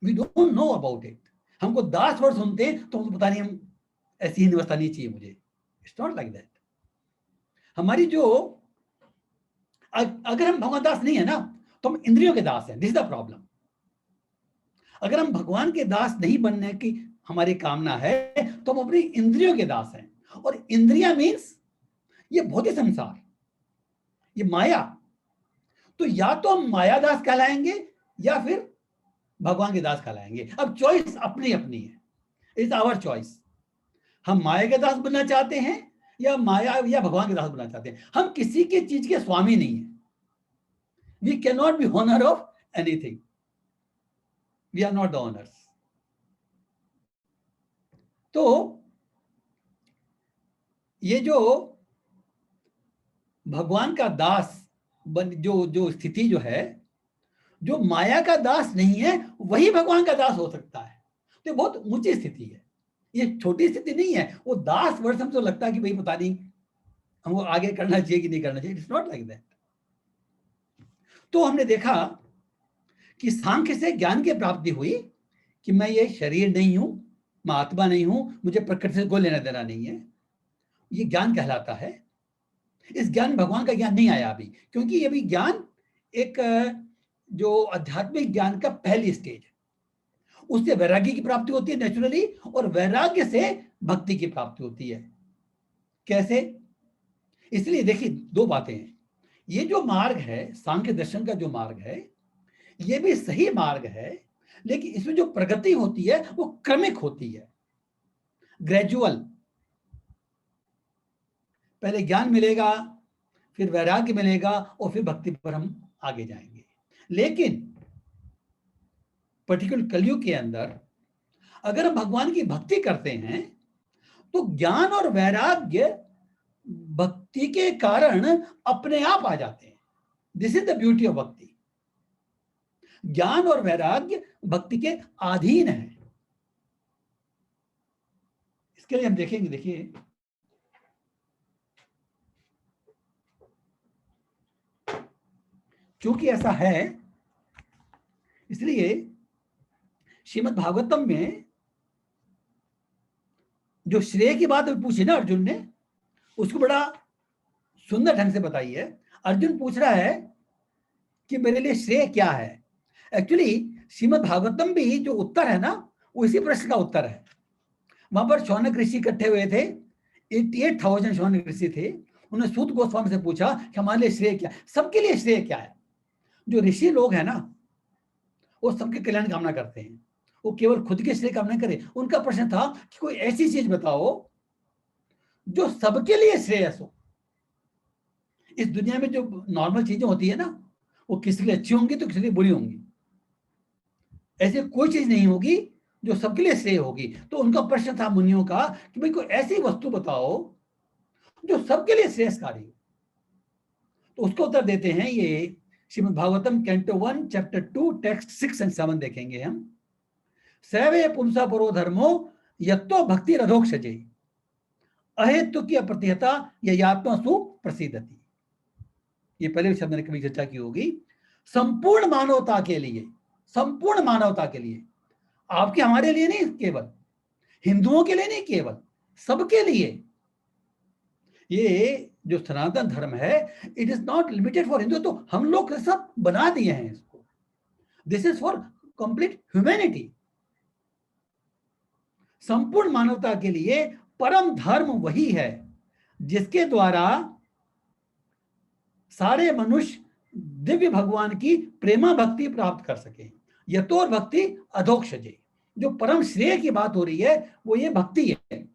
we don't know about it। हमको दास वर्ड सुनते हैं तो हमको पता नहीं, हम ऐसी ही व्यवस्था नहीं चाहिए मुझे, इट्स नॉट लाइक दैट। हमारी जो, अगर हम भगवान दास नहीं है ना तो हम इंद्रियों के दास हैं, दिस इज द प्रॉब्लम। अगर हम भगवान के दास नहीं बनने की हमारी कामना है तो हम अपनी इंद्रियों के दास हैं, और इंद्रिया मीन्स ये भौतिक संसार, ये माया। तो या तो हम माया दास कहलाएंगे या फिर भगवान के दास कहलाएंगे। अब चॉइस अपनी अपनी है, इट्स आवर चॉइस। हम माया के दास बनना चाहते हैं या भगवान के दास बनना चाहते हैं। हम किसी की चीज के स्वामी नहीं है, we can not be owner of anything, we are not the owners. तो ये जो भगवान का दास जो स्थिति जो है, जो माया का दास नहीं है वही भगवान का दास हो सकता है। तो बहुत ऊंची स्थिति है, ये छोटी स्थिति नहीं है। वो दास वर्ड हमको लगता है कि भाई पता नहीं हमको आगे करना चाहिए कि नहीं करना चाहिए, इट्स नॉट लाइक दैट। तो हमने देखा कि सांख्य से ज्ञान की प्राप्ति हुई कि मैं ये शरीर नहीं हूं, मैं आत्मा नहीं हूं, मुझे प्रकृति से कोई लेना देना नहीं है, ये ज्ञान कहलाता है। इस ज्ञान भगवान का ज्ञान नहीं आया अभी, क्योंकि ये भी ज्ञान एक जो आध्यात्मिक ज्ञान का पहली स्टेज है। उससे वैराग्य की प्राप्ति होती है नेचुरली, और वैराग्य से भक्ति की प्राप्ति होती है। कैसे? इसलिए देखिए दो बातें हैं। ये जो मार्ग है, सांख्य दर्शन का जो मार्ग है, ये भी सही मार्ग है, लेकिन इसमें जो प्रगति होती है वो क्रमिक होती है, ग्रेजुअल। पहले ज्ञान मिलेगा, फिर वैराग्य मिलेगा, और फिर भक्ति पर हम आगे जाएंगे। लेकिन पर्टिकुलर कलयुग के अंदर अगर हम भगवान की भक्ति करते हैं तो ज्ञान और वैराग्य भक्ति के कारण अपने आप आ जाते हैं। This is the beauty of भक्ति। ज्ञान और वैराग्य भक्ति के अधीन है। इसके लिए हम देखेंगे, देखिए क्योंकि ऐसा है, इसलिए श्रीमद् भागवतम में जो श्रेय की बात पूछी ना अर्जुन ने, उसको बड़ा सुंदर ढंग से बताई है। अर्जुन पूछ रहा है कि मेरे लिए श्रेय क्या है। एक्चुअली श्रीमद् भागवतम भी जो उत्तर है ना, वो इसी प्रश्न का उत्तर है। वहां पर शौनक ऋषि इकट्ठे हुए थे, 88,000 शौनक ऋषि थे। उन्होंने सूत गोस्वामी से पूछा कि हमारे लिए श्रेय क्या है, सबके लिए श्रेय क्या है। जो ऋषि लोग हैं ना, वो सबके कल्याण कामना करते हैं, वो केवल खुद के श्रेय कामना करें। उनका प्रश्न था कि कोई ऐसी चीज बताओ जो सबके लिए श्रेयस हो। इस दुनिया में जो नॉर्मल चीजें होती है ना, वो किसी के लिए अच्छी होंगी तो किसी के लिए बुरी होंगी। ऐसी कोई चीज नहीं होगी जो सबके लिए श्रेय होगी। तो उनका प्रश्न था मुनियों का कि भाई कोई ऐसी वस्तु बताओ जो सबके लिए श्रेयस्कारी हो। तो उसको उत्तर देते हैं ये Shrimad Bhagavatam canto 1 chapter 2 text 6 और 7 देखेंगे हम। सैवे पुंसा परो धर्मो यत्तो भक्ति रधोक्षजे अहेतु की अप्रतिहता यात्मा सु प्रसिद्धति। ये पहले शब्द ने कभी चर्चा की होगी। संपूर्ण मानवता के लिए, संपूर्ण मानवता के लिए, आपके हमारे लिए नहीं, केवल हिंदुओं के लिए नहीं, केवल सबके लिए। ये जो सनातन धर्म है, it is not limited for Hindu. तो हम लोग सब बना दिए हैं इसको। This is for complete humanity. संपूर्ण मानवता के लिए परम धर्म वही है जिसके द्वारा सारे मनुष्य दिव्य भगवान की प्रेमा भक्ति प्राप्त कर सके। यतोर भक्ति अधोक्षजे। जो परम श्रेय की बात हो रही है वो ये भक्ति है।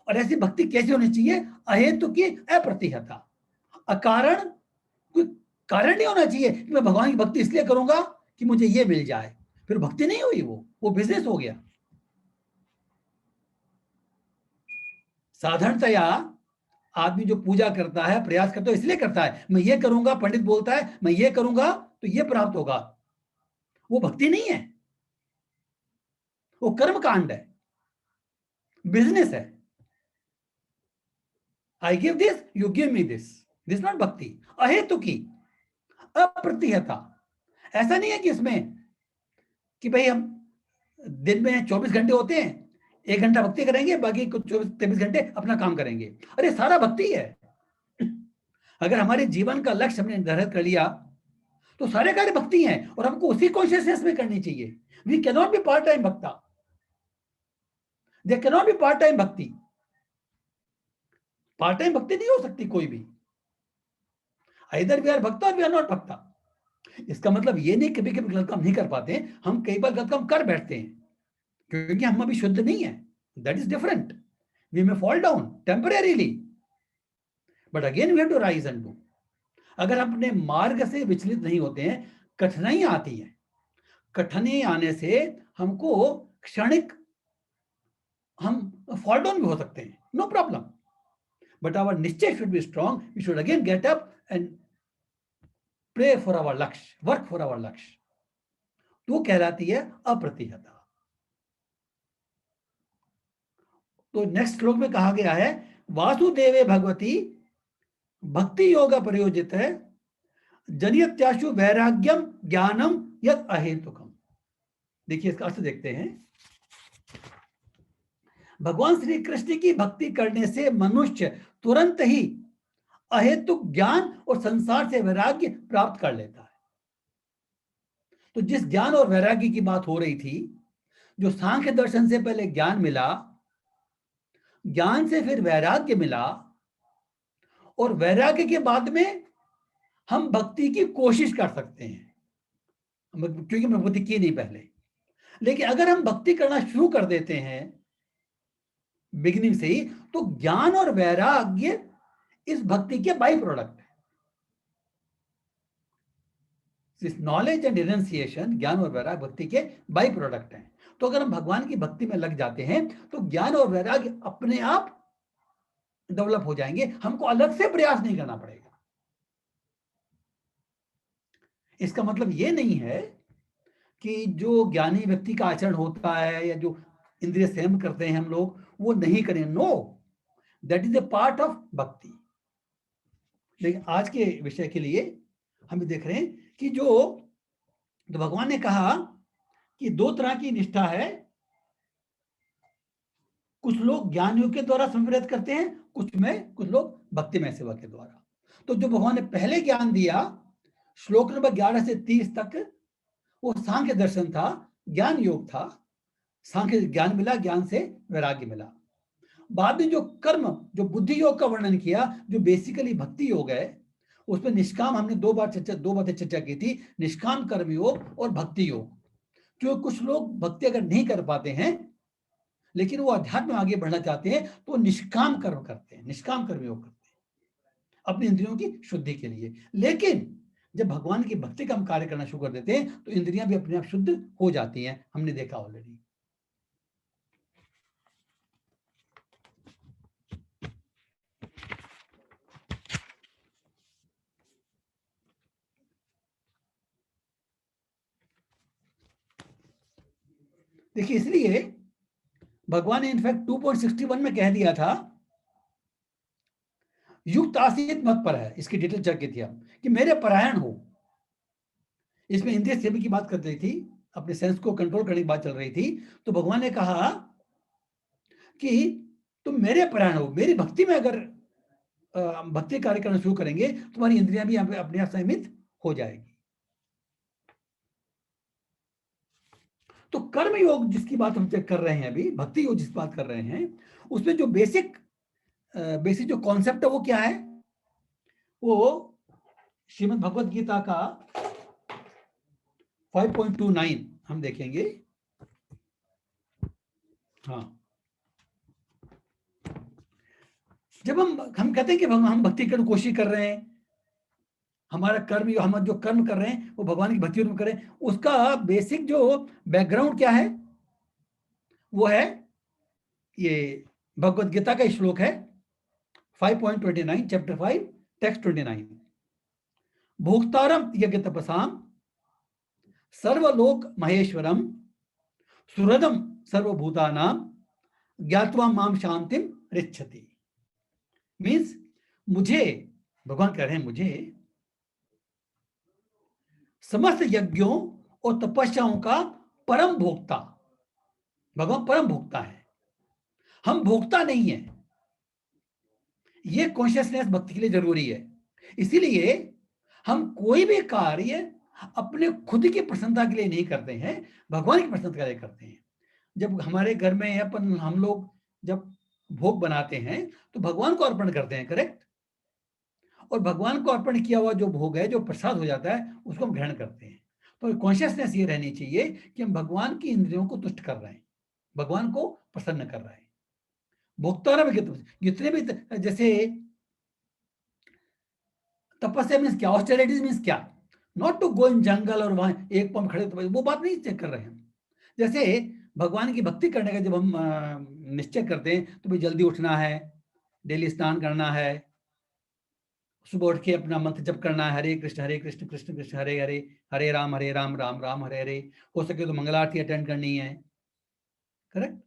और ऐसी भक्ति कैसे होनी चाहिए? अहेतु की अप्रतिहता, अकारण कारण नहीं होना चाहिए कि मैं भगवान की भक्ति इसलिए करूंगा कि मुझे ये मिल जाए, फिर भक्ति नहीं हुई, वो बिजनेस हो गया। साधारणतया आदमी जो पूजा करता है, प्रयास करता है, इसलिए करता है, मैं ये करूंगा, पंडित बोलता है मैं ये करूंगा तो ये प्राप्त होगा, वो भक्ति नहीं है, वो कर्म कांड है, बिजनेस है। I give this, you give me this not भक्ति। अहेतु की, अप्रतिहता। ऐसा नहीं है कि इसमें कि भाई हम दिन में 24 घंटे होते हैं, 1 घंटा भक्ति करेंगे, बाकी कुछ 24-23 घंटे अपना काम करेंगे। अरे सारा भक्ति है। अगर हमारे जीवन का लक्ष्य हमने निर्धारित कर लिया तो सारे कार्य भक्ति हैं, और हमको उसी कॉन्शियसनेस में करनी चाहिए। We can not be part time bhakta, they can not be part time bhakti. Part time भक्ति नहीं हो सकती कोई भी। इधर वी आर भक्ता और वी आर नॉट भक्ता। इसका मतलब ये नहीं कभी कभी गलत काम नहीं कर पाते हैं, हम कई बार गलत काम कर बैठते हैं क्योंकि हम अभी शुद्ध नहीं है। That is different. We may fall down temporarily, but again we have to rise and do. अगर हम अपने मार्ग से विचलित नहीं होते हैं, कठिनाई आती है, कठिनाई आने से हमको क्षणिक हम फॉल डाउन भी हो सकते हैं, no problem, but our nishchay should be strong. We should again get up and pray for our lakshya, work for our lakshya. तो कहलाती है अप्रतिहता। तो नेक्स्ट श्लोक में कहा गया है, वासुदेवे भगवती भक्ति योग प्रयोजित है, जनियत्याशु वैराग्यम ज्ञानम यद अहेतुकम। देखिए इसका अर्थ देखते हैं। भगवान श्री कृष्ण की भक्ति करने से मनुष्य तुरंत ही अहेतुक ज्ञान और संसार से वैराग्य प्राप्त कर लेता है। तो जिस ज्ञान और वैराग्य की बात हो रही थी, जो सांख्य दर्शन से पहले ज्ञान मिला, ज्ञान से फिर वैराग्य मिला, और वैराग्य के बाद में हम भक्ति की कोशिश कर सकते हैं क्योंकि मैं भक्ति की नहीं पहले। लेकिन अगर हम भक्ति करना शुरू कर देते हैं बिगिनिंग से ही, तो ज्ञान और वैराग्य इस भक्ति के बाई प्रोडक्ट है। नॉलेज एंड रिनंसिएशन, ज्ञान और वैराग्य भक्ति के बाई प्रोडक्ट हैं। तो अगर हम भगवान की भक्ति में लग जाते हैं तो ज्ञान और वैराग्य अपने आप डेवलप हो जाएंगे, हमको अलग से प्रयास नहीं करना पड़ेगा। इसका मतलब ये नहीं है कि जो ज्ञानी व्यक्ति का आचरण होता है या जो इंद्रिय संयम करते हैं हम लोग, वो नहीं करें। No, that is a part of bhakti. लेकिन आज के विषय के लिए हम देख रहे हैं कि तो भगवान ने कहा कि 2 तरह की निष्ठा है। कुछ लोग ज्ञान योग के द्वारा संप्रेरित करते हैं, कुछ लोग भक्तिमय सेवा के द्वारा। तो जो भगवान ने पहले ज्ञान दिया, श्लोक नंबर 11 से 30 तक, वो सांख्य दर्शन था, ज्ञान योग था। सांख्य ज्ञान मिला, ज्ञान से वैराग्य मिला। बाद में जो कर्म, जो बुद्धि योग का वर्णन किया, जो बेसिकली भक्ति योग है, उसमें निष्काम, हमने 2 बातें चर्चा की थी, निष्काम कर्म योग और भक्ति योग। जो कुछ लोग भक्ति अगर नहीं कर पाते हैं लेकिन वो अध्यात्म में आगे बढ़ना चाहते हैं, तो निष्काम कर्म करते हैं, निष्काम कर्म योग करते हैं अपनी इंद्रियों की शुद्धि के लिए। लेकिन जब भगवान की भक्ति का हम कार्य करना शुरू कर देते हैं तो इंद्रियां भी अपने आप शुद्ध हो जाती हैं, हमने देखा ऑलरेडी। देखिए, इसलिए भगवान ने इनफैक्ट 2.61 में कह दिया था, युक्त आसीत मत पर है, इसकी डिटेल चेक की थी हम, कि मेरे परायण हो। इसमें इंद्रिय सेवी की बात कर रही थी, अपने सेंस को कंट्रोल करने की बात चल रही थी। तो भगवान ने कहा कि तुम मेरे परायण हो, मेरी भक्ति में अगर भक्ति कार्य करना शुरू करेंगे, तुम्हारी इंद्रियां भी अपने आप संयमित हो जाएगी। तो कर्म योग जिसकी बात हम चेक कर रहे हैं अभी, भक्ति योग जिस बात कर रहे हैं, उसमें जो बेसिक जो कॉन्सेप्ट है वो क्या है? वो श्रीमद् भगवत गीता का 5.29 हम देखेंगे। हाँ, जब हम कहते हैं कि हम भक्ति करने की कोशिश कर रहे हैं, हमारा कर्म, हम जो कर्म कर रहे हैं वो भगवान की भक्ति में करें, उसका बेसिक जो बैकग्राउंड क्या है वो है ये भगवत गीता का श्लोक है 5.29, चैप्टर 5, टेक्स्ट 29। भोक्तारम यज्ञ तपसाम सर्वलोक महेश्वरम सुहृदम सर्वभूतानाम ज्ञात्वा माम शांतिम रिच्छति। मीन्स मुझे, भगवान कह रहे हैं मुझे समस्त यज्ञों और तपस्याओं का परम भोक्ता, भगवान परम भोक्ता है, हम भोक्ता नहीं है। ये कॉन्शियसनेस भक्ति के लिए जरूरी है। इसीलिए हम कोई भी कार्य अपने खुद की प्रसन्नता के लिए नहीं करते हैं, भगवान की प्रसन्नता के लिए करते हैं। जब हमारे घर में अपन हम लोग जब भोग बनाते हैं तो भगवान को अर्पण करते हैं, करेक्ट। और भगवान को अर्पण किया हुआ जो भोग है, जो प्रसाद हो जाता है, उसको हम ग्रहण करते हैं। तो कॉन्शियसनेस ये रहनी चाहिए कि हम भगवान की इंद्रियों को तुष्ट कर रहे हैं, भगवान को प्रसन्न कर रहे हैं। भोक्तारम जितने भी जैसे तपस्या मीन्स क्या, ऑस्टेरिटीज मीन्स क्या, नॉट टू गो इन जंगल और वहां एक पंप खड़े, तो वो बात नहीं चेक कर रहे हैं हम। जैसे भगवान की भक्ति करने का जब हम निश्चय करते हैं तो भाई जल्दी उठना है, डेली स्नान करना है, सुबह उठ के अपना मंत्र जप करना है, हरे कृष्ण कृष्ण कृष्ण हरे हरे, हरे राम राम राम हरे हरे। हो सके तो मंगल आरती अटेंड करनी है, करेक्ट।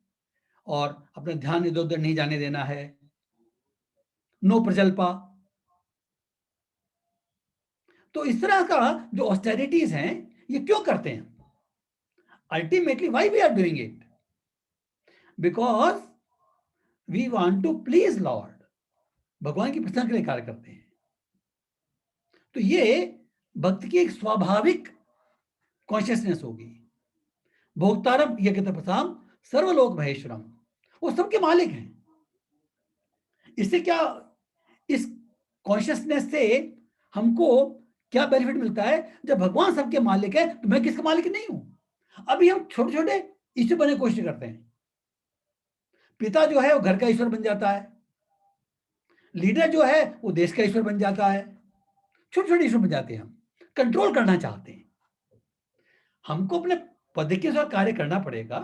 और अपना ध्यान इधर उधर नहीं जाने देना है, नो प्रजल्पा। तो इस तरह का जो ऑस्टेरिटीज हैं ये क्यों करते हैं? Ultimately why we are doing it? Because we want to please lord, भगवान की प्रसन्नता के लिए कार्य करते हैं। तो ये भक्त की एक स्वाभाविक कॉन्शियसनेस होगी। भोक्तारम यज्ञ तपसाम सर्वलोक महेश्वरम, वो सबके मालिक हैं। इससे क्या, इस कॉन्शियसनेस से हमको क्या बेनिफिट मिलता है? जब भगवान सबके मालिक है तो मैं किसका मालिक नहीं हूं। अभी हम छोटे छोटे ईश्वर बनने की कोशिश करते हैं। पिता जो है वो घर का ईश्वर बन जाता है, लीडर जो है वो देश का ईश्वर बन जाता है, छोटे छोटे ईश्वर बन जाते हैं। हम कंट्रोल करना चाहते हैं, हमको अपने पद के अनुसार कार्य करना पड़ेगा,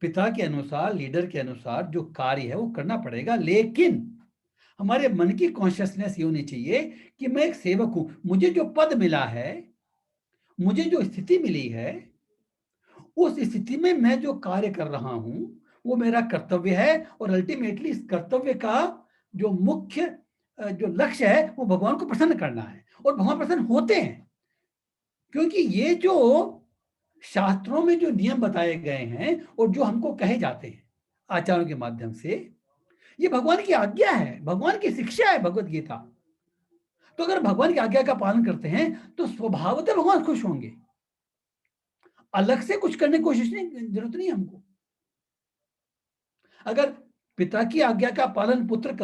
पिता के अनुसार, लीडर के अनुसार जो कार्य है वो करना पड़ेगा। लेकिन हमारे मन की कॉन्शियसनेस ये होनी चाहिए कि मैं एक सेवक हूं, मुझे जो पद मिला है, मुझे जो स्थिति मिली है, उस स्थिति में मैं जो कार्य कर रहा हूं वो मेरा कर्तव्य है। और अल्टीमेटली इस कर्तव्य का जो मुख्य जो लक्ष्य है वो भगवान को प्रसन्न करना है। और भगवान प्रसन्न होते हैं, क्योंकि ये जो शास्त्रों में जो नियम बताए गए हैं और जो हमको कहे जाते हैं आचार्यों के माध्यम से, ये भगवान की आज्ञा है, भगवान की शिक्षा है, भगवत गीता। तो अगर भगवान की आज्ञा का पालन करते हैं तो स्वभावतः भगवान खुश होंगे। अलग से कुछ करने की कोशिश नहीं, जरूरत नहीं हमको। अगर पिता की आज्ञा का पालन पुत्र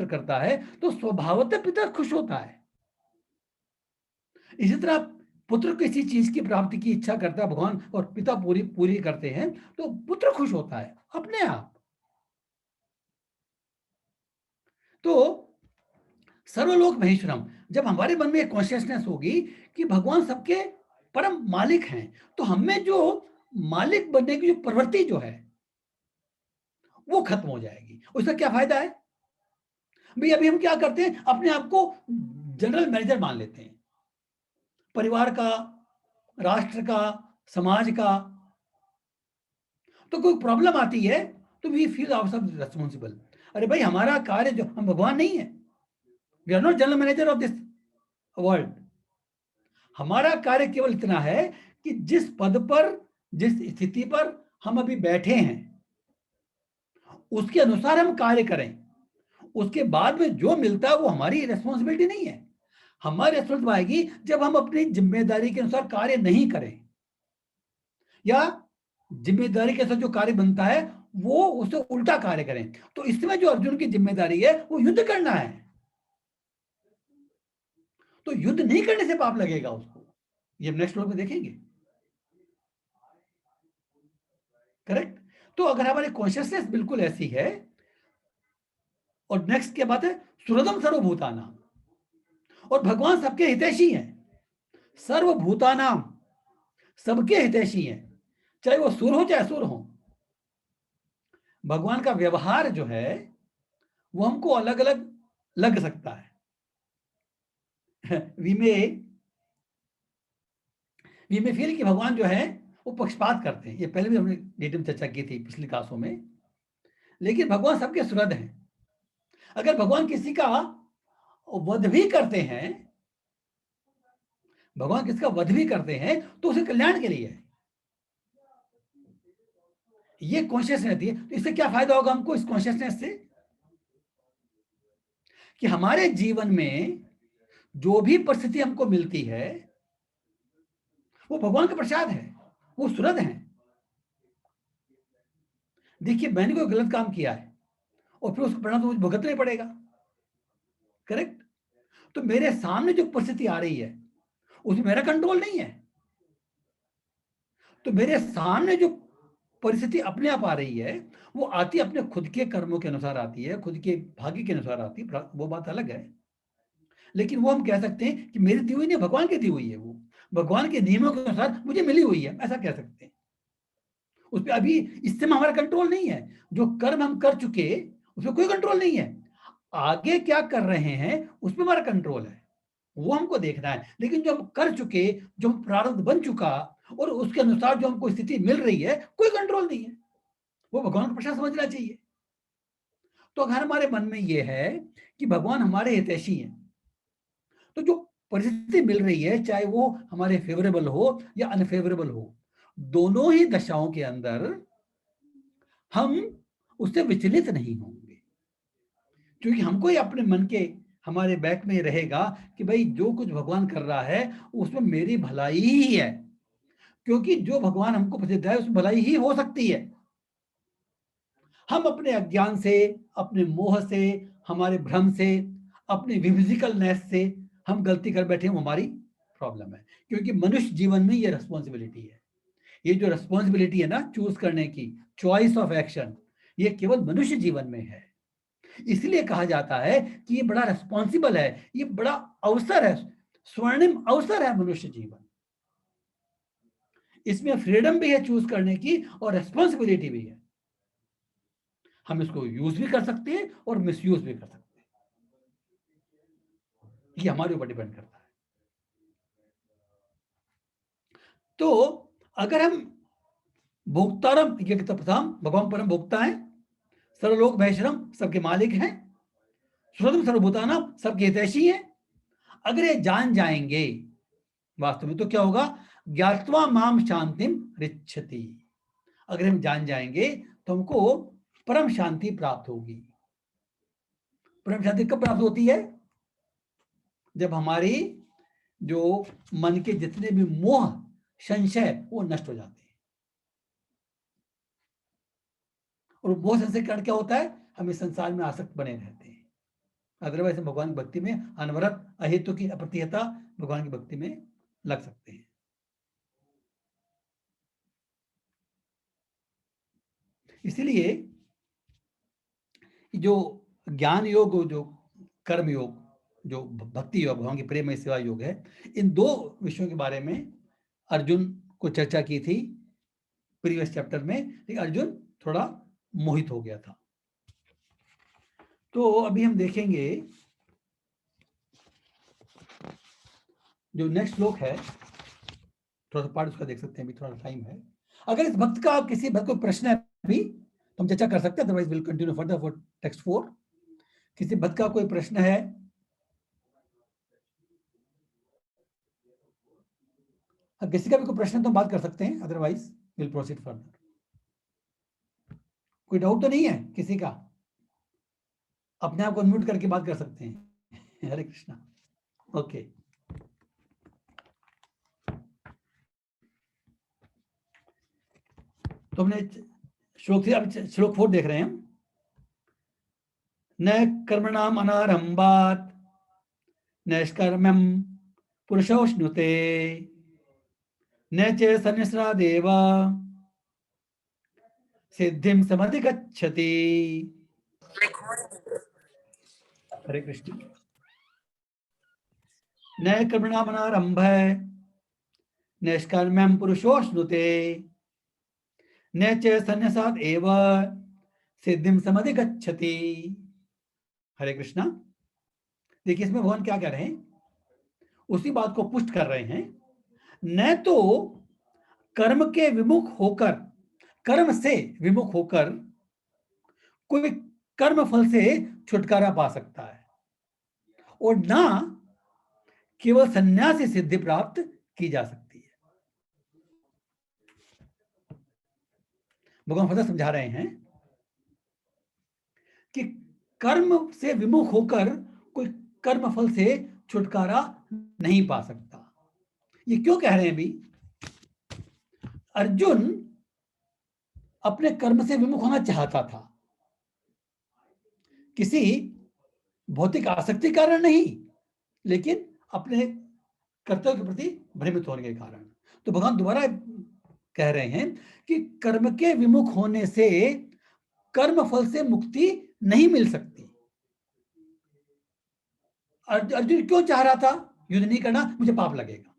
करता है तो स्वभावतः पिता खुश होता है। इसी तरह पुत्र किसी चीज की प्राप्ति की इच्छा करता है भगवान, और पिता पूरी पूरी करते हैं तो पुत्र खुश होता है अपने आप। तो सर्वलोक महेश्वरम, जब हमारे मन में एक कॉन्शियसनेस होगी कि भगवान सबके परम मालिक हैं, तो हमें जो मालिक बनने की जो प्रवृत्ति जो है वो खत्म हो जाएगी। उसका क्या फायदा है भाई? अभी हम क्या करते हैं, अपने आप को जनरल मैनेजर मान लेते हैं, परिवार का, राष्ट्र का, समाज का। तो कोई प्रॉब्लम आती है तो वी फील आवरसेल्व्स रिस्पांसिबल। अरे भाई हमारा कार्य, जो हम भगवान नहीं है, we are not general manager of this world. हमारा कार्य केवल इतना है कि जिस पद पर, जिस स्थिति पर हम अभी बैठे हैं उसके अनुसार हम कार्य करें। उसके बाद में जो मिलता है वो हमारी रेस्पॉन्सिबिलिटी नहीं है। हमारी रेस्पॉन्सिबिलिटी आएगी जब हम अपनी जिम्मेदारी के अनुसार कार्य नहीं करें, या जिम्मेदारी के साथ जो कार्य बनता है वो उससे उल्टा कार्य करें। तो इसमें जो अर्जुन की जिम्मेदारी है वो युद्ध करना है। तो युद्ध नहीं करने से पाप लगेगा उसको, ये हम नेक्स्ट श्लोक में देखेंगे, करेक्ट। तो अगर हमारी कॉन्शियसनेस बिल्कुल ऐसी है, और नेक्स्ट क्या बात है, सुहृदम सर्वभूतानां, और भगवान सबके हितैषी हैं, सर्वभूतानाम, सबके हितैषी हैं, चाहे वो सुर हो चाहे असुर हो। भगवान का व्यवहार जो है वो हमको अलग अलग लग सकता है। वी में फील कि भगवान जो है वो पक्षपात करते हैं, ये पहले भी हमने डिटेल में चर्चा की थी पिछली क्लासों में। लेकिन भगवान सबके सुहृद हैं। अगर भगवान किसी का वध भी करते हैं, भगवान किसका वध भी करते हैं तो उसे कल्याण के लिए है, ये कॉन्शियसनेस रहती है। तो इससे क्या फायदा होगा हमको, इस कॉन्शियसनेस से, कि हमारे जीवन में जो भी परिस्थिति हमको मिलती है वो भगवान का प्रसाद है, वो सुहृद है। देखिए मैंने कोई गलत काम किया है और फिर उसको परिणाम तो मुझे भुगतना ही पड़ेगा, करेक्ट। तो मेरे सामने जो परिस्थिति आ रही है उसमें मेरा कंट्रोल नहीं है, तो मेरे सामने जो परिस्थिति अपने आप आ रही है वो आती अपने खुद के कर्मों के अनुसार आती है, खुद के भाग्य के अनुसार आती है, वो बात अलग है। लेकिन वो हम कह सकते हैं कि मेरी दी हुई नहीं, भगवान की दी हुई है, वो भगवान के नियमों के अनुसार मुझे मिली हुई है, ऐसा कह सकते हैं। उस पर अभी इस समय हमारा कंट्रोल नहीं है, जो कर्म हम कर चुके उसमें कोई कंट्रोल नहीं है। आगे क्या कर रहे हैं उसमें हमारा कंट्रोल है, वो हमको देखना है। लेकिन जो हम कर चुके, जो प्रारब्ध बन चुका और उसके अनुसार जो हमको स्थिति मिल रही है, कोई कंट्रोल नहीं है, वो भगवान का प्रसाद समझना चाहिए। तो अगर हमारे मन में ये है कि भगवान हमारे हितैषी हैं, तो जो परिस्थिति मिल रही है चाहे वो हमारे फेवरेबल हो या अनफेवरेबल हो, दोनों ही दशाओं के अंदर हम उससे विचलित नहीं होंगे, क्योंकि हमको ही अपने मन के हमारे बैक में रहेगा कि भाई जो कुछ भगवान कर रहा है उसमें मेरी भलाई ही है, क्योंकि जो भगवान हमको प्रसिद्ध है उसमें भलाई ही हो सकती है। हम अपने अज्ञान से, अपने मोह से, हमारे भ्रम से, अपने विफिजिकलनेस से हम गलती कर बैठे हैं, वो हमारी प्रॉब्लम है। क्योंकि मनुष्य जीवन में ये रिस्पॉन्सिबिलिटी है, ये जो रिस्पॉन्सिबिलिटी है ना चूज करने की, चॉइस ऑफ एक्शन, ये केवल मनुष्य जीवन में है। इसलिए कहा जाता है कि ये बड़ा रिस्पॉन्सिबल है, ये बड़ा अवसर है, स्वर्णिम अवसर है मनुष्य जीवन। इसमें फ्रीडम भी है चूज करने की और रिस्पॉन्सिबिलिटी भी है। हम इसको यूज भी कर सकते हैं और मिसयूज भी कर सकते हैं, ये हमारे ऊपर डिपेंड करता है। तो अगर हम भोक्तारम, ये प्रथम भगवान परम भोक्ता है, सर्वलोक भैशरम सबके मालिक हैं, सुहृदम सर्वभूतानाम सबके हितैषी हैं, अगर ये जान जाएंगे वास्तव में तो क्या होगा, ज्ञात्वा माम शांतिम रिच्छति, अगर हम जान जाएंगे तो हमको परम शांति प्राप्त होगी। परम शांति कब प्राप्त होती है, जब हमारी जो मन के जितने भी मोह संशय वो नष्ट हो जाते हैं। और मोह संशय के कारण क्या होता है, हम इस संसार में आसक्त बने रहते हैं। अदरवाइज हम भगवान की भक्ति में अनवरत अहेतु की अप्रतिहता भगवान की भक्ति में लग सकते हैं। इसीलिए जो ज्ञान योग, जो कर्म योग, जो भक्ति योग, भगवान की प्रेम में सेवा योग है, इन दो विषयों के बारे में अर्जुन को चर्चा की थी प्रीवियस चैप्टर में, लेकिन अर्जुन थोड़ा मोहित हो गया था। तो अभी हम देखेंगे जो नेक्स्ट श्लोक है, थोड़ा सा पार्ट उसका देख सकते हैं, अभी थोड़ा टाइम है। अगर इस भक्त का किसी भक्त को प्रश्न है अभी तो हम चर्चा कर सकते हैं, otherwise will continue further for text 4। किसी भक्त का कोई प्रश्न है, किसी का भी कोई प्रश्न तो हम बात कर सकते हैं, अदरवाइज विल प्रोसीड फर्दर। कोई डाउट तो नहीं है किसी का, अपने आप को अनम्यूट करके बात कर सकते हैं। हरे कृष्णा। ओके, तो हमने श्लोक 3, अब श्लोक 4 देख रहे हैं हम। न कर्मणाम अनारंभात नैष्कर्म्यम पुरुषोष्णुते न च सन्निस्रादेव सिद्धिम समधिगच्छति। हरे कृष्ण। न कर्मणामनारंभ नैष्कर्म्यं पुरुषोऽश्नुते न च सन्न्यासात् एव सिद्धिं समधिगच्छति। हरे कृष्णा। देखिए इसमें भगवान क्या कह रहे हैं, उसी बात को पुष्ट कर रहे हैं। न तो कर्म के विमुख होकर, कर्म से विमुख होकर कोई कर्म फल से छुटकारा पा सकता है, और ना केवल संन्यास से सिद्धि प्राप्त की जा सकती है। भगवान फर्दर समझा रहे हैं कि कर्म से विमुख होकर कोई कर्म फल से छुटकारा नहीं पा सकता। ये क्यों कह रहे हैं भी? अर्जुन अपने कर्म से विमुख होना चाहता था, किसी भौतिक आसक्ति कारण नहीं, लेकिन अपने कर्तव्य के प्रति भ्रमित होने के कारण। तो भगवान दोबारा कह रहे हैं कि कर्म के विमुख होने से कर्म फल से मुक्ति नहीं मिल सकती। अर्जुन क्यों चाह रहा था युद्ध नहीं करना? मुझे पाप लगेगा,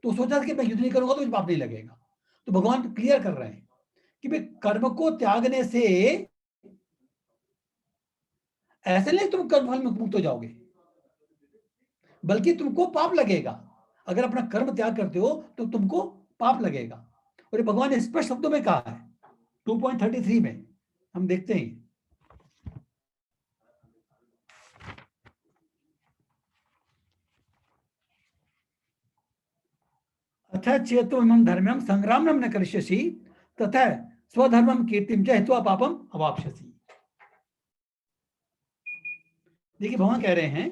तो सोचा था कि मैं युद्ध नहीं करूंगा तो मुझे पाप नहीं लगेगा। तो भगवान क्लियर कर रहे हैं कि भाई कर्म को त्यागने से ऐसे नहीं तुम कर्म फल में मुक्त हो जाओगे, बल्कि तुमको पाप लगेगा। अगर अपना कर्म त्याग करते हो तो तुमको पाप लगेगा। और ये भगवान ने स्पष्ट शब्दों में कहा है 2.33 में, हम देखते हैं। अथ चेतुम धर्म्यम संग्रामम न करिष्यसि तथा स्वधर्मम कीर्तिम च हित्वा पापम अवाप्स्यसि। देखिए भगवान कह रहे हैं,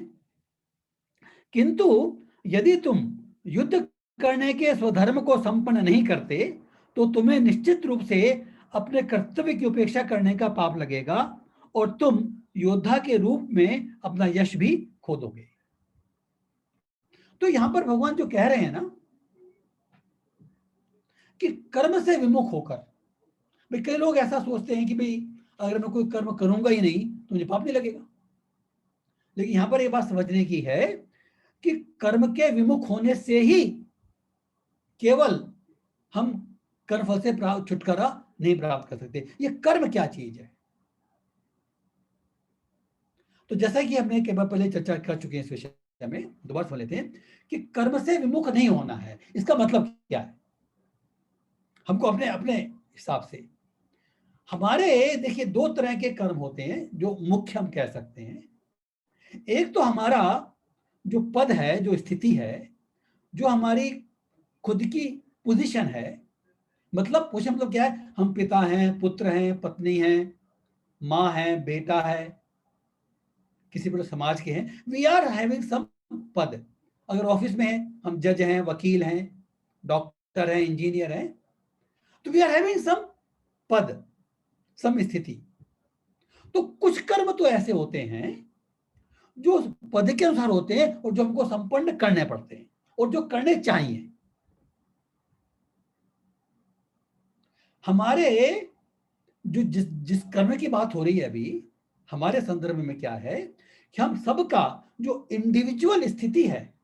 किंतु यदि तुम युद्ध करने के स्वधर्म को संपन्न नहीं करते तो तुम्हें निश्चित रूप से अपने कर्तव्य की उपेक्षा करने का पाप लगेगा और तुम योद्धा के रूप में अपना यश भी खो दोगे। तो यहां पर भगवान जो कह रहे हैं ना कि कर्म से विमुख होकर, भाई कई लोग ऐसा सोचते हैं कि भाई अगर मैं कोई कर्म करूंगा ही नहीं तो मुझे पाप नहीं लगेगा। लेकिन यहां पर यह बात समझने की है कि कर्म के विमुख होने से ही केवल हम कर्मफल से छुटकारा नहीं प्राप्त कर सकते। ये कर्म क्या चीज है? तो जैसा कि हमने कई बार पहले चर्चा कर चुके हैं इस विषय में, दोबारा समझ लेते हैं कि कर्म से विमुख नहीं होना है, इसका मतलब क्या है हमको अपने अपने हिसाब से। हमारे देखिए दो तरह के कर्म होते हैं जो मुख्य हम कह सकते हैं। एक तो हमारा जो पद है, जो स्थिति है, जो हमारी खुद की पोजीशन है, मतलब पोजीशन मतलब क्या है? हम पिता हैं, पुत्र हैं, पत्नी हैं, माँ है, बेटा है, किसी बड़े समाज के हैं। वी आर हैविंग सम पद। अगर ऑफिस में है, हम जज हैं, वकील हैं, डॉक्टर हैं, इंजीनियर हैं, तो वी आर हैविंग सम पद, सम स्थिति। तो कुछ कर्म तो ऐसे होते हैं जो पद के अनुसार होते हैं और जो हमको संपन्न करने पड़ते हैं और जो करने चाहिए। हमारे जो जिस कर्म की बात हो रही है अभी हमारे संदर्भ में क्या है कि हम सबका जो इंडिविजुअल स्थिति है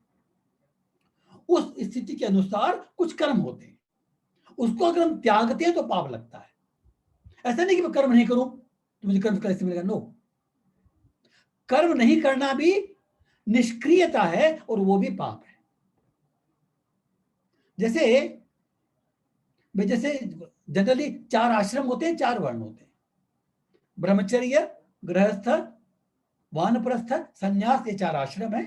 उस स्थिति के अनुसार कुछ कर्म होते हैं, उसको अगर हम त्यागते हैं तो पाप लगता है। ऐसा नहीं कि मैं कर्म नहीं करूं तो मुझे कर्म कैसे मिलेगा? नो, कर्म नहीं करना भी निष्क्रियता है और वो भी पाप है। जैसे जनरली 4 आश्रम होते हैं, 4 वर्ण होते हैं, ब्रह्मचर्य, गृहस्थ, वानप्रस्थ, संन्यास, ये 4 आश्रम है।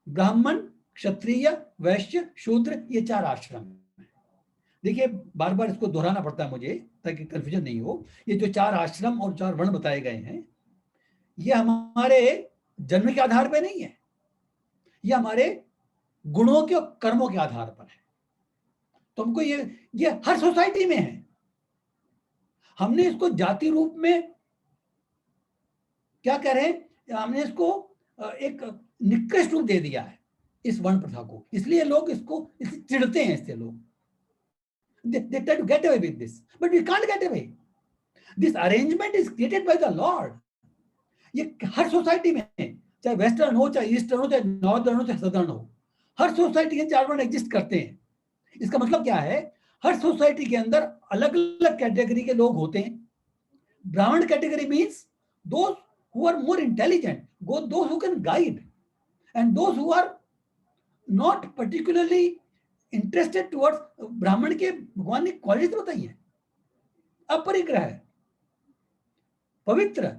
ब्राह्मण, क्षत्रिय, वैश्य, शूद्र, ये 4 आश्रम है। देखिए बार बार इसको दोहराना पड़ता है मुझे ताकि कंफ्यूजन नहीं हो। ये जो 4 आश्रम और 4 वर्ण बताए गए हैं, ये हमारे जन्म के आधार पर नहीं है, ये हमारे गुणों के और कर्मों के आधार पर है। तो हमको ये हर सोसाइटी में है। हमने इसको जाति रूप में क्या कह रहे हैं, हमने इसको एक निकृष्ट रूप दे दिया है इस वर्ण प्रथा को, इसलिए लोग इसको चिढ़ते हैं। इससे लोग they try to get away with this, but we can't get away. This arrangement is created by the Lord. ये हर सोसाइटी में है, चाहे वेस्टर्न हो, चाहे ईस्टर्न हो, चाहे नॉर्दर्न हो, चाहे सदर्न हो, हर सोसाइटी के 4 वर्ण एग्जिस्ट करते हैं। इसका मतलब क्या है, हर सोसाइटी के अंदर अलग अलग कैटेगरी के लोग होते हैं। Brahmin category means those who are more intelligent, those who can guide, and those who are not particularly interested towards. ब्राह्मण के भगवान ने क्वालिटी बताई है, अपरिग्रह, पवित्र,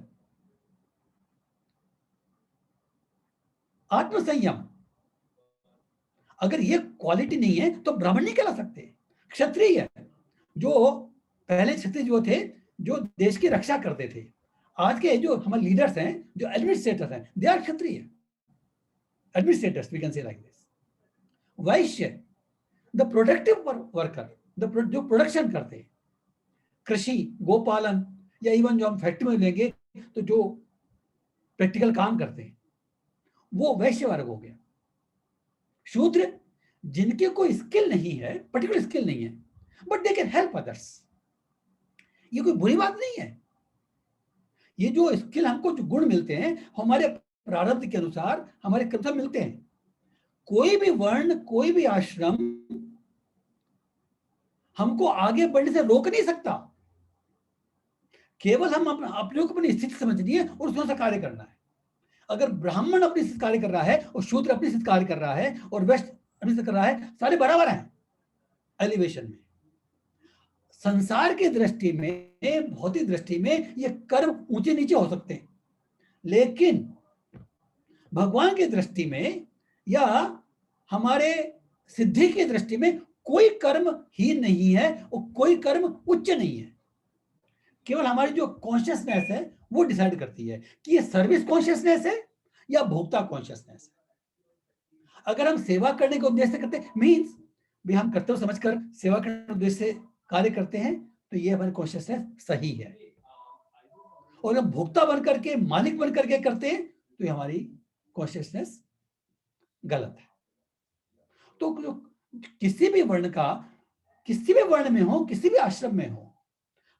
आत्मसंयम। अगर ये क्वालिटी नहीं है तो ब्राह्मण नहीं कहला सकते। क्षत्रिय, जो पहले क्षत्रिय जो थे, जो देश की रक्षा करते थे, आज के जो हमारे लीडर्स हैं, जो एडमिनिस्ट्रेटर्स हैं, they are Kshatriya administrators, we can say like this. Vaishya, the productive worker, जो प्रोडक्शन करते हैं, कृषि, गोपालन, या इवन जो हम फैक्ट्री में लेंगे तो जो प्रैक्टिकल काम करते हैं, वो वैश्य वर्ग हो गया। शूद्र, जिनके कोई स्किल नहीं है, पर्टिकुलर स्किल नहीं है, but they can help others. ये कोई बुरी बात नहीं है। ये जो स्किल, हमको जो गुण मिलते हैं, हमारे प्रारब्ध के अनुसार, हमारे कर्म मिलते हैं। कोई भी वर्ण, कोई भी आश्रम हमको आगे बढ़ने से रोक नहीं सकता। केवल हम अपने को अपनी स्थिति समझनी है और उसमें से कार्य करना है। अगर ब्राह्मण अपनी स्थिति कार्य कर रहा है और शूद्र अपनी स्थिति कार्य कर रहा है और वैश्य अपनी स्थिति कर रहा है, सारे बराबर हैं एलिवेशन में। संसार की दृष्टि में, भौतिक दृष्टि में ये कर्म ऊंचे नीचे हो सकते हैं, लेकिन भगवान की दृष्टि में या हमारे सिद्धि की दृष्टि में कोई कर्म हीन नहीं है और कोई कर्म उच्च नहीं है। केवल हमारी जो कॉन्शियसनेस है वो डिसाइड करती है कि ये सर्विस कॉन्शियसनेस है या भोक्ता कॉन्शियसनेस है। अगर हम सेवा करने के उद्देश्य से करते हैं, मीन्स भी हम कर्तव्य समझकर सेवा करने के उद्देश्य से कार्य करते हैं, तो ये हमारी कॉन्शियसनेस सही है। और हम भोक्ता बन करके, मालिक बन करके करते हैं, तो ये हमारी कॉन्शियसनेस गलत है। तो किसी भी वर्ण का, किसी भी वर्ण में हो, किसी भी आश्रम में हो,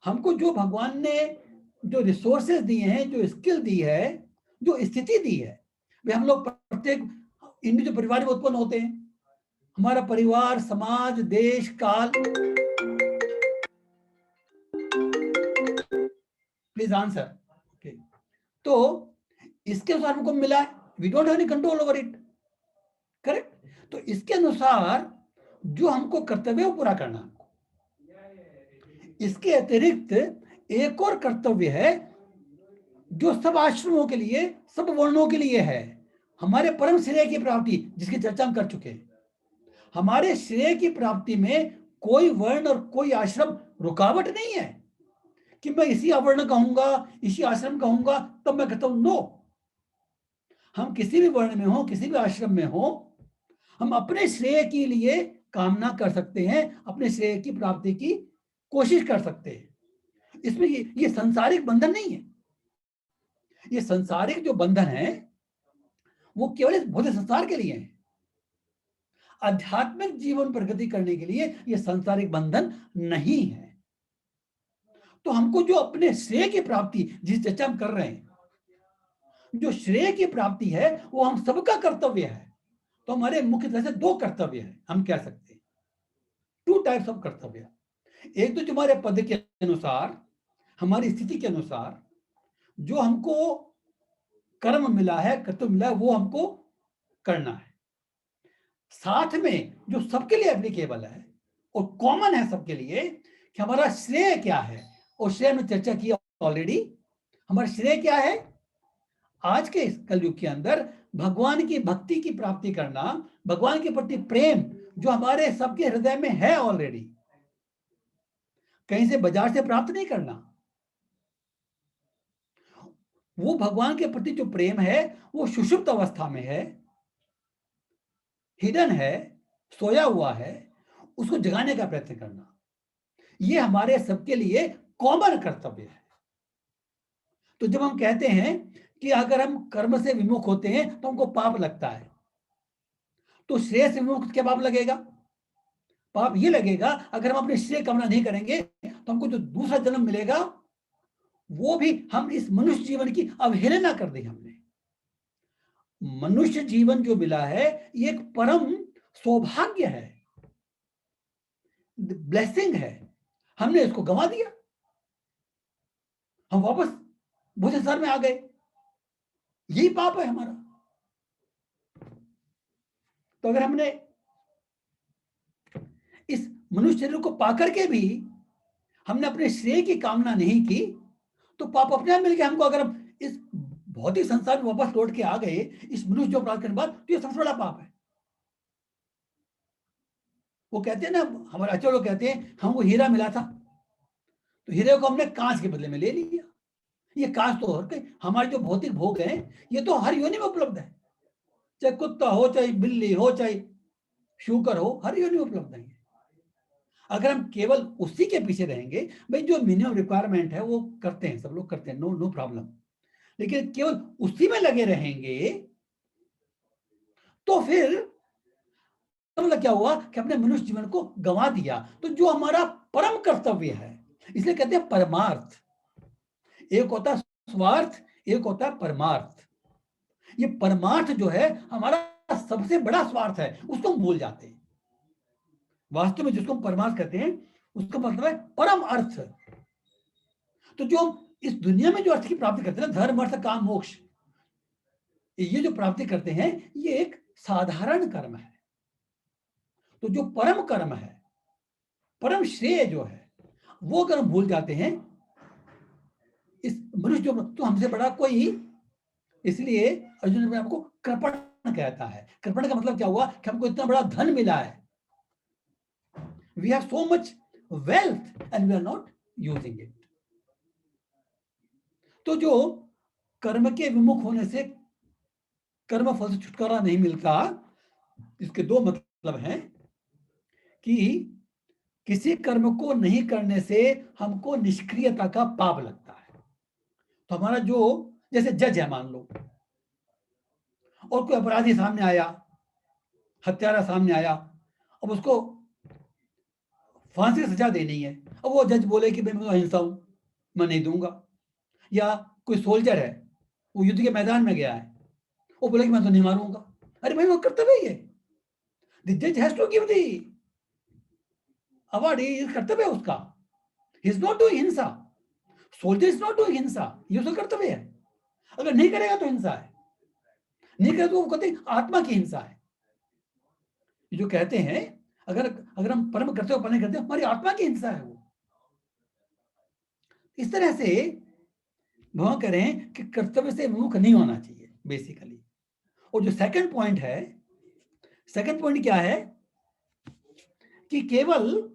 हमको जो भगवान ने जो रिसोर्सेज दिए हैं, जो स्किल दी है, जो स्थिति दी है, वे हम लोग प्रत्येक इंडिविजुअल परिवार में उत्पन्न होते हैं। हमारा परिवार, समाज, देश, काल। Please answer. ओके, तो इसके अनुसार हमको मिला है, we don't have any control over it, correct. तो इसके अनुसार जो हमको कर्तव्य वो पूरा करना। इसके अतिरिक्त एक और कर्तव्य है जो सब आश्रमों के लिए, सब वर्णों के लिए है, हमारे परम श्रेय की प्राप्ति, जिसकी चर्चा हम कर चुके हैं। हमारे श्रेय की प्राप्ति में कोई वर्ण और कोई आश्रम रुकावट नहीं है कि मैं इसी अवर्ण कहूंगा, इसी आश्रम कहूंगा तब मैं कहता हूं। नो, हम किसी भी वर्ण में हो, किसी भी आश्रम में हो, हम अपने श्रेय के लिए कामना कर सकते हैं, अपने श्रेय की प्राप्ति की कोशिश कर सकते हैं। इसमें ये संसारिक बंधन नहीं है। ये संसारिक जो बंधन है वो केवल इस भौतिक संसार के लिए है। आध्यात्मिक जीवन प्रगति करने के लिए ये संसारिक बंधन नहीं है। तो हमको जो अपने श्रेय की प्राप्ति, जिस चर्चा हम कर रहे हैं, जो श्रेय की प्राप्ति है वो हम सबका कर्तव्य है। तो हमारे मुख्य तरह से दो कर्तव्य है, हम कह सकते हैं, टू टाइप्स ऑफ कर्तव्य। एक तो तुम्हारे पद के अनुसार, हमारी स्थिति के अनुसार जो हमको कर्म मिला है, कर्तव्य मिला है, वो हमको करना है। साथ में जो सबके लिए एप्लीकेबल है और कॉमन है सबके लिए, कि हमारा श्रेय क्या है, और श्रेय में चर्चा की ऑलरेडी। हमारा श्रेय क्या है? आज के इस कलयुग के अंदर भगवान की भक्ति की प्राप्ति करना, भगवान के प्रति प्रेम जो हमारे सबके हृदय में है ऑलरेडी, कहीं से बाजार से प्राप्त नहीं करना। वो भगवान के प्रति जो प्रेम है वो सुषुप्त अवस्था में है, हिडन है, सोया हुआ है, उसको जगाने का प्रयत्न करना, ये हमारे सबके लिए कॉमन कर्तव्य है। तो जब हम कहते हैं कि अगर हम कर्म से विमुख होते हैं तो हमको पाप लगता है, तो श्रेय से विमुख क्या पाप लगेगा? पाप ये लगेगा अगर हम अपने श्रेय कामना नहीं करेंगे तो हमको जो दूसरा जन्म मिलेगा वो भी हम इस मनुष्य जीवन की अवहेलना कर दी हमने। मनुष्य जीवन जो मिला है ये एक परम सौभाग्य है, ब्लेसिंग है। हमने इसको गंवा दिया, हम वापस बुरे संसार में आ गए, यही पाप है हमारा। तो अगर हमने इस मनुष्य शरीर को पाकर के भी हमने अपने श्रेय की कामना नहीं की तो पाप अपने आप मिल गया हमको। अगर हम इस भौतिक संसार में वापस लौट के आ गए इस मनुष्य जो अपराध करने के बाद, तो ये सबसे बड़ा पाप है। वो कहते हैं ना, हमारे अच्छे लोग कहते हैं हमको हीरा मिला था तो हीरे को हमने कांच के बदले में ले लिया। ये कांच तो हर हमारे जो भौतिक भोग हैं ये तो हर योनि में उपलब्ध है, चाहे कुत्ता हो, चाहे बिल्ली हो, चाहे शूकर हो, हर योनि में उपलब्ध है। अगर हम केवल उसी के पीछे रहेंगे, भाई जो मिनिमम रिक्वायरमेंट है वो करते हैं, सब लोग करते हैं, नो नो प्रॉब्लम, लेकिन केवल उसी में लगे रहेंगे तो फिर मतलब क्या हुआ कि अपने मनुष्य जीवन को गंवा दिया। तो जो हमारा परम कर्तव्य है, इसलिए कहते हैं परमार्थ। एक होता है स्वार्थ, एक होता है परमार्थ। ये परमार्थ जो है हमारा सबसे बड़ा स्वार्थ है, उसको हम भूल जाते हैं। वास्तव में जिसको हम परमार्थ कहते हैं उसका मतलब है परम अर्थ। तो जो हम इस दुनिया में जो अर्थ की प्राप्ति करते हैं, धर्म अर्थ काम मोक्ष, ये जो प्राप्ति करते हैं ये एक साधारण कर्म है। तो जो परम कर्म है, परम श्रेय जो है, वो अगर हम भूल जाते हैं इस मनुष्य जो, तो हमसे बड़ा कोई, इसलिए अर्जुन ने आपको कृपण कहता है। कृपण का मतलब क्या हुआ कि हमको इतना बड़ा धन मिला है, we have so much wealth and we are not using it. तो जो कर्म के विमुख होने से कर्म फल से छुटकारा नहीं मिलता, इसके दो मतलब हैं कि किसी कर्म को नहीं करने से हमको निष्क्रियता का पाप लगता है। तो हमारा जो, जैसे जज है मान लो, और कोई अपराधी सामने आया, हत्यारा सामने आया, अब उसको फांसी की सजा देनी है, अब वो जज बोले कि मैं अहिंसा हूं, मैं नहीं दूंगा। या कोई सोल्जर है, वो युद्ध के मैदान में गया है, वो बोले कि मैं तो नहीं मारूंगा। अरे भाई वो कर्तव्य ही है, द जज has to give the award, ये कर्तव्य है उसका। He is not doing hinsa, soldier is not doing hinsa, ये उसका कर्तव्य है। अगर नहीं करेगा तो हिंसा है, नहीं करे तो वो कहते आत्मा की हिंसा है। जो कहते हैं अगर अगर हम परम करते हो, अपने करते हो, हमारी आत्मा की हिंसा है वो। इस तरह से भगवान कह रहे हैं कि कर्तव्य से विमुख नहीं होना चाहिए बेसिकली। और जो सेकंड पॉइंट है, सेकंड पॉइंट क्या है कि केवल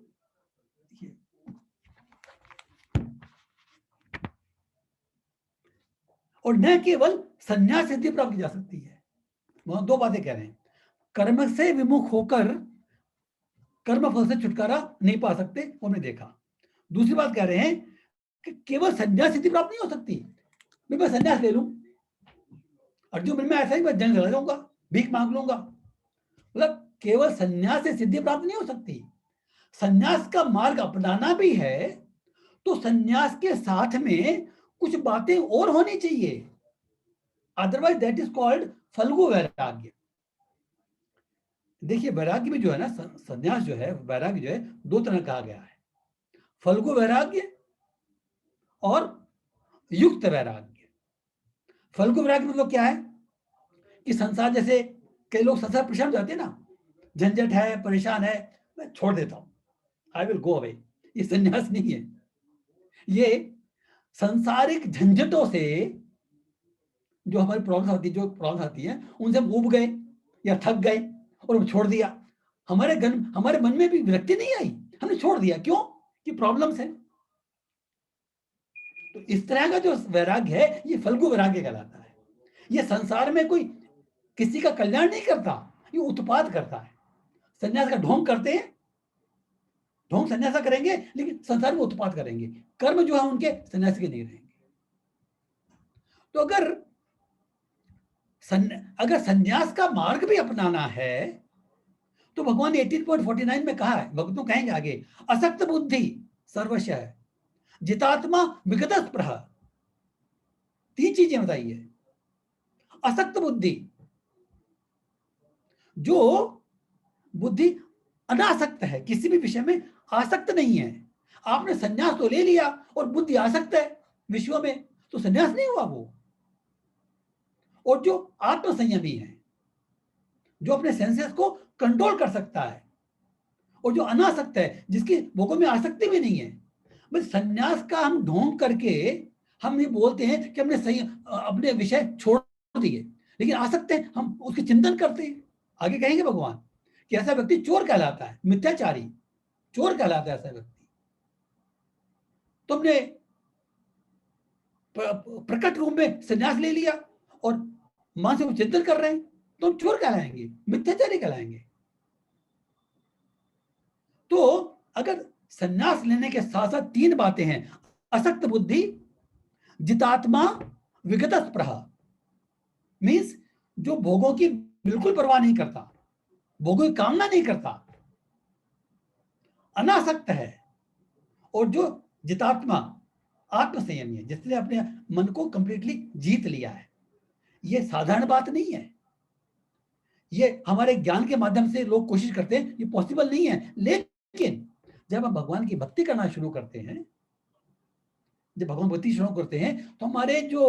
और न केवल संन्यास सिद्धि प्राप्त की जा सकती है। वहां दो बातें कह रहे हैं, कर्म से विमुख होकर कर्म फल से छुटकारा नहीं पा सकते, वो हमने देखा। दूसरी बात कह रहे हैं कि केवल संन्यास सिद्धि प्राप्त नहीं हो सकती, मैं संन्यास ले लूं और जो मन में ऐसा ही मैं जंग लड़ जाऊंगा, भीख मांग लूंगा, मतलब केवल संन्यास से सिद्धि प्राप्त नहीं हो सकती। संन्यास का मार्ग अपनाना भी है तो संन्यास के साथ में कुछ बातें और होनी चाहिए, otherwise that is called phalgu vairagya. देखिए वैराग्य में जो है ना, संन्यास जो है, वैराग्य जो है, दो तरह कहा गया है, फल्गु वैराग्य और युक्त वैराग्य। फल्गु वैराग्य मतलब क्या है कि संसार, जैसे कई लोग संसार परेशान जाते हैं ना, झंझट है, परेशान है, मैं छोड़ देता हूं, आई विल गो अवे। ये संन्यास नहीं है, ये संसारिक झंझटों से जो हमारी प्रॉब्लम आती है उनसे हम उब गए या थक गए और हम छोड़ दिया। हमारे मन में भी विरक्ति नहीं आई, हमने छोड़ दिया, क्यों कि प्रॉब्लम्स है। तो इस तरह का जो वैराग्य है ये फल्गु वैराग्य कहलाता है। ये संसार में कोई किसी का कल्याण नहीं करता, ये उत्पाद करता है। संन्यास का ढोंग करते हैं, ढोंग संन्यासा करेंगे लेकिन संसार में उत्पाद करेंगे, कर्म जो है उनके संन्यास के नहीं रहेंगे। तो अगर संन्यास का मार्ग भी अपनाना है तो भगवान ने 18.49 में कहा है, भक्तों कहेंगे आगे, असक्त बुद्धि सर्वश है, जितात्मा विगत स्पृह। तीन चीजें बताई है। असक्त बुद्धि जो बुद्धि अनासक्त है, किसी भी विषय में आसक्त नहीं है। आपने संन्यास तो ले लिया और बुद्धि आसक्त है विषयों में, तो संन्यास नहीं हुआ वो। और जो आत्म संयमी है, जो अपने सेंसेस को कंट्रोल कर सकता है, और जो अनासक्त है, जिसकी भोगों में आसक्ति भी नहीं है। बस संन्यास का हम ढोंग करके हम ये बोलते हैं कि हमने सही अपने विषय छोड़ दिए, लेकिन आसक्त है, हम उसके चिंतन करते हैं। आगे कहेंगे भगवान कि ऐसा व्यक्ति चोर कहलाता है, मिथ्याचारी चोर कहलाता है ऐसा व्यक्ति। तुमने प्रकट रूप में संन्यास ले लिया और मानसिक चिंतन कर रहे हैं, तो हम चोर कहलाएंगे, मिथ्याचारी कहलाएंगे। तो अगर संन्यास लेने के साथ साथ 3 बातें हैं, असक्त बुद्धि, जितात्मा, विगत स्पृहा, मीन्स जो भोगों की बिल्कुल परवाह नहीं करता, भोगों की कामना नहीं करता, अनासक्त है, और जो जितात्मा आत्मसंयमी है, जिसने अपने मन को कंप्लीटली जीत लिया है। ये साधारण बात नहीं है, ये हमारे ज्ञान के माध्यम से लोग कोशिश करते हैं, ये पॉसिबल नहीं है। लेकिन जब हम भगवान की भक्ति करना शुरू करते हैं, जब भगवान भक्ति शुरू करते हैं, तो हमारे जो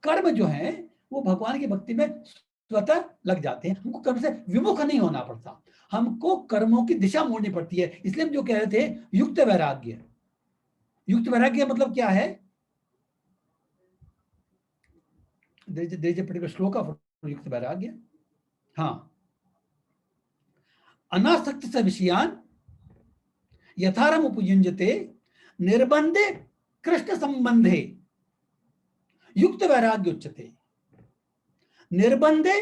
कर्म जो हैं वो भगवान की भक्ति में स्वतः लग जाते हैं। हमको कर्म से विमुख नहीं होना पड़ता, हमको कर्मों की दिशा मोड़नी पड़ती है। इसलिए हम जो कह रहे थे युक्त वैराग्य, युक्त वैराग्य मतलब क्या है? there is a particular श्लोक of युक्त वैराग्य। हाँ, अनासक्त स विषयान यथारम उपयुञ्जते निर्बंधे कृष्ण संबंधे युक्त वैराग्य उच्यते। निर्बंधे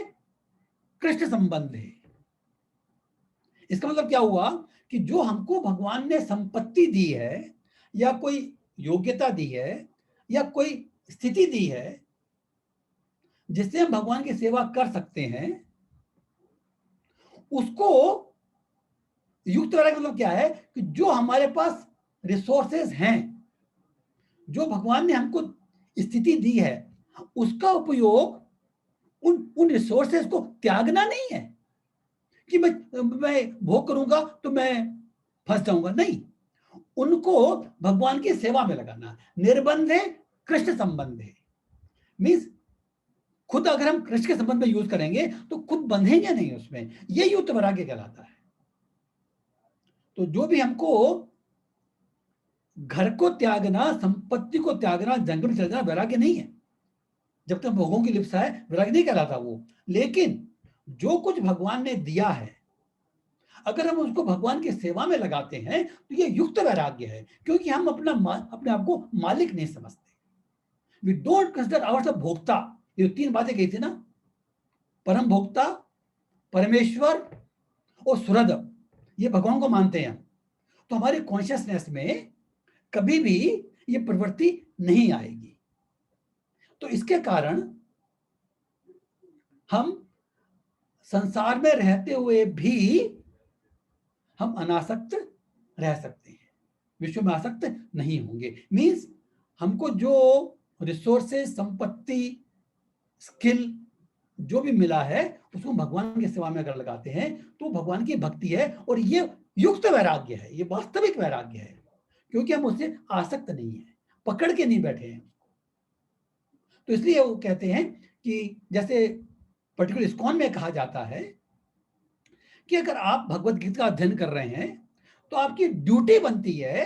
कृष्ण संबंधे, इसका मतलब क्या हुआ कि जो हमको भगवान ने संपत्ति दी है, या कोई योग्यता दी है, या कोई स्थिति दी है जिससे हम भगवान की सेवा कर सकते हैं, उसको युक्त वैराग्य मतलब क्या है कि जो हमारे पास रिसोर्सेज हैं, जो भगवान ने हमको स्थिति दी है, उसका उपयोग उन रिसोर्सेज को त्यागना नहीं है कि मैं भोग करूंगा तो मैं फंस जाऊंगा, नहीं, उनको भगवान की सेवा में लगाना। निर्बंधे कृष्ण संबंधे मीन्स खुद अगर हम कृष्ण के संबंध में यूज करेंगे तो खुद बंधेंगे नहीं उसमें, ये युक्त वैराग्य कहलाता है। तो जो भी हमको घर को त्यागना, संपत्ति को त्यागना, जंगल में चले जाना वैराग्य नहीं है। जब तक भोगों की लिप्सा है वैराग्य नहीं कहलाता वो। लेकिन जो कुछ भगवान ने दिया है, अगर हम उसको भगवान की सेवा में लगाते हैं तो ये युक्त वैराग्य है, क्योंकि हम अपने आप को मालिक नहीं समझते। वी डोंट कंसिडर आवरसेल्फ भोक्ता। ये 3 बातें कही थी ना, परम भोक्ता, परमेश्वर और सुहृद, ये भगवान को मानते हैं। तो हमारी कॉन्शियसनेस में कभी भी ये प्रवृत्ति नहीं आएगी। तो इसके कारण हम संसार में रहते हुए भी हम अनासक्त रह सकते हैं, विश्व में आसक्त नहीं होंगे। मीन्स हमको जो रिसोर्सेज, संपत्ति, स्किल जो भी मिला है, उसको भगवान की सेवा में अगर लगाते हैं तो भगवान की भक्ति है, और ये युक्त वैराग्य है, ये वास्तविक वैराग्य है, क्योंकि हम उससे आसक्त नहीं है, पकड़ के नहीं बैठे हैं। तो इसलिए वो कहते हैं कि जैसे पर्टिकुलर इस्कॉन में कहा जाता है कि अगर आप भगवत गीता का अध्ययन कर रहे हैं तो आपकी ड्यूटी बनती है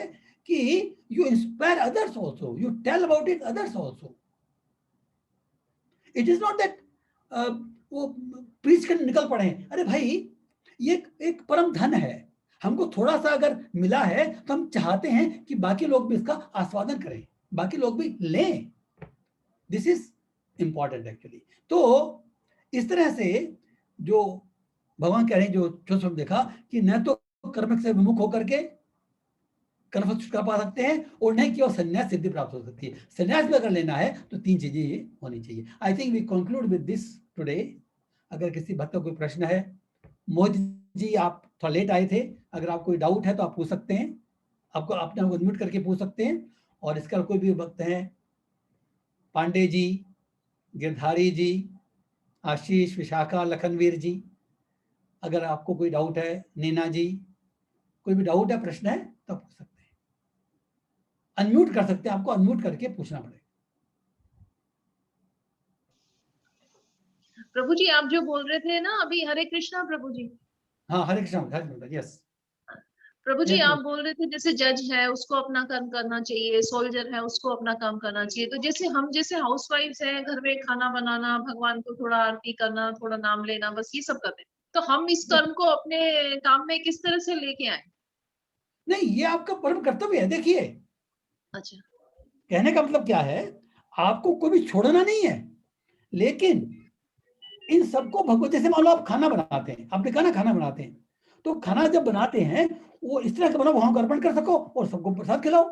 कि you inspire others also, you tell about it others also. It is not that वो प्रीच कर निकल पड़े, अरे भाई ये एक परम धन है, हमको थोड़ा सा अगर मिला है तो हम चाहते हैं कि बाकी लोग भी इसका आस्वादन करें, बाकी लोग भी लें। This is important actually. तो इस तरह से जो भगवान कह रहे हैं, जो देखा कि न तो कर्म से विमुख होकर के कर्म से छुटकारा पा सकते हैं, और नहीं केवल संन्यास सिद्धि प्राप्त हो सकती है। संन्यास भी अगर लेना है तो 3 चीजें होनी चाहिए। I think we conclude with this today. अगर किसी भक्त का कोई प्रश्न है, मोहित जी आप थोड़ा लेट आए थे, अगर आपको कोई डाउट है तो आप पूछ सकते हैं, आपको अपने आप को अनम्यूट करके पूछ सकते हैं। और इसका कोई भी भक्त है, पांडे जी, गिरधारी जी, आशीष, विशाखा, लखनवीर जी, अगर आपको कोई डाउट है, नीना जी, कोई भी डाउट है, प्रश्न है तो पूछ सकते हैं, अनम्यूट कर सकते हैं, आपको अनम्यूट करके पूछना पड़ेगा। प्रभु जी आप जो बोल रहे थे ना अभी, हरे कृष्णा प्रभु जी। हाँ, हरे कृष्ण, यस। प्रभु जी यस आप बोल रहे थे जैसे जज है उसको अपना काम करना चाहिए, सोल्जर है उसको अपना काम करना चाहिए, तो जैसे हम जैसे हाउसवाइफ्स हैं, घर में खाना बनाना, भगवान को थोड़ा आरती करना, थोड़ा नाम लेना, बस ये सब करते हैं, तो हम इस कर्म को अपने काम में किस तरह से लेके आए? नहीं, ये आपका परम कर्तव्य है। देखिए, अच्छा, कहने का मतलब क्या है, आपको कोई भी छोड़ना नहीं है, लेकिन इन सबको भगवत, जैसे मान लो आप खाना बनाते हैं, आपने कहा ना खाना बनाते हैं, तो खाना जब बनाते हैं वो इस तरह से बनाओ वहां को अर्पण कर सको और सबको प्रसाद खिलाओ,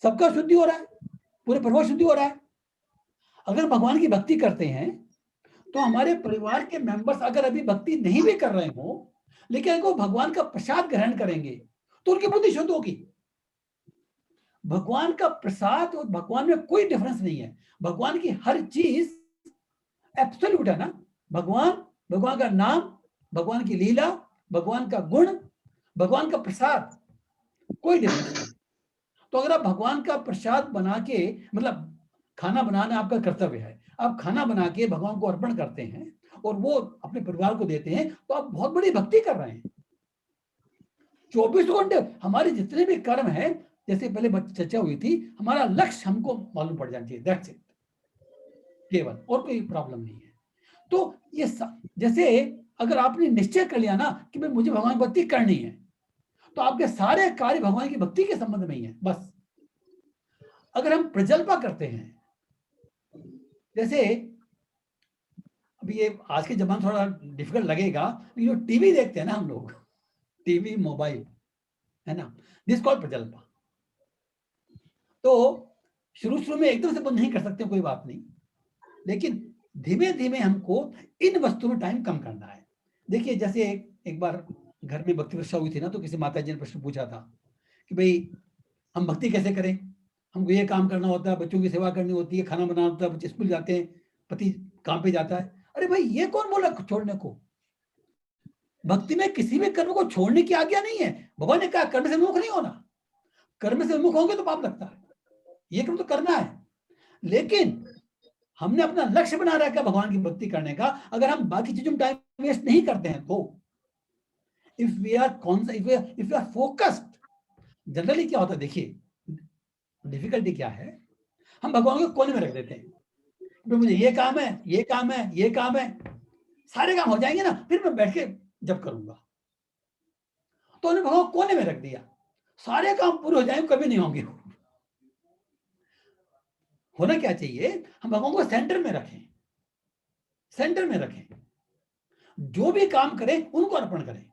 सबका शुद्धि हो रहा है, पूरे परिवार शुद्धि हो रहा है। अगर भगवान की भक्ति करते हैं तो हमारे परिवार के मेंबर्स अगर अभी भक्ति नहीं भी कर रहे हो, लेकिन अगर वो भगवान का प्रसाद ग्रहण करेंगे तो उनकी बुद्धि शुद्ध होगी। भगवान का प्रसाद और भगवान में कोई डिफरेंस नहीं है, भगवान की हर चीज एब्सोल्यूट है ना। भगवान, भगवान का नाम, भगवान की लीला, भगवान का गुण, भगवान का प्रसाद, कोई डिफरेंस नहीं। तो अगर आप भगवान का प्रसाद बना के, मतलब खाना बनाना आपका कर्तव्य है, आप खाना बना के भगवान को अर्पण करते हैं और वो अपने परिवार को देते हैं, तो आप बहुत बड़ी भक्ति कर रहे हैं। 24 घंटे हमारे जितने भी कर्म है, जैसे पहले चर्चा हुई थी, हमारा लक्ष्य हमको मालूम पड़ जाना चाहिए, दैट्स इट, केवल, और कोई प्रॉब्लम नहीं है। तो ये जैसे अगर आपने निश्चय कर लिया ना कि भाई मुझे भगवान की भक्ति करनी है, तो आपके सारे कार्य भगवान की भक्ति के संबंध में ही है बस। अगर हम प्रजल्पा करते हैं, जैसे अभी ये आज के जमाने थोड़ा डिफिकल्ट लगेगा, जो टीवी देखते हैं ना हम लोग, टीवी मोबाइल, है ना, दिस कॉल्ड प्रजल्पा। तो शुरू शुरू में एकदम से बंद नहीं कर सकते, कोई बात नहीं, लेकिन धीमे धीमे हमको इन वस्तुओं में टाइम कम करना है। देखिए, जैसे एक बार घर में भक्ति वर्षा हुई थी ना, तो किसी माता जी ने प्रश्न पूछा था कि भाई हम भक्ति कैसे करें, हमको ये काम करना होता है, बच्चों की सेवा करनी होती है, खाना बनाना होता है, बच्चे स्कूल जाते हैं, पति काम पे जाता है। अरे भाई, ये कौन बोला छोड़ने को? भक्ति में किसी भी कर्म को छोड़ने की आज्ञा नहीं है। भगवान ने कहा कर्म से विमुख नहीं होना, कर्म से विमुख होंगे तो पाप लगता है, ये कर्म तो करना है। लेकिन हमने अपना लक्ष्य बना रखा है भगवान की भक्ति करने का, अगर हम बाकी चीजों में टाइम वेस्ट नहीं करते हैं तो, if we are focused, generally क्या होता है, देखिए डिफिकल्टी क्या है, हम भगवान को कोने में रख देते हैं, मुझे ये काम है, ये काम है, ये काम है, सारे काम हो जाएंगे ना, फिर मैं बैठ के जब करूंगा। तो उन्हें भगवान कोने में रख दिया, सारे काम पूरे हो जाएंगे, कभी नहीं होंगे। होना क्या चाहिए, हम भगवान को सेंटर में रखें, सेंटर में रखें, जो भी काम करें उनको अर्पण करें।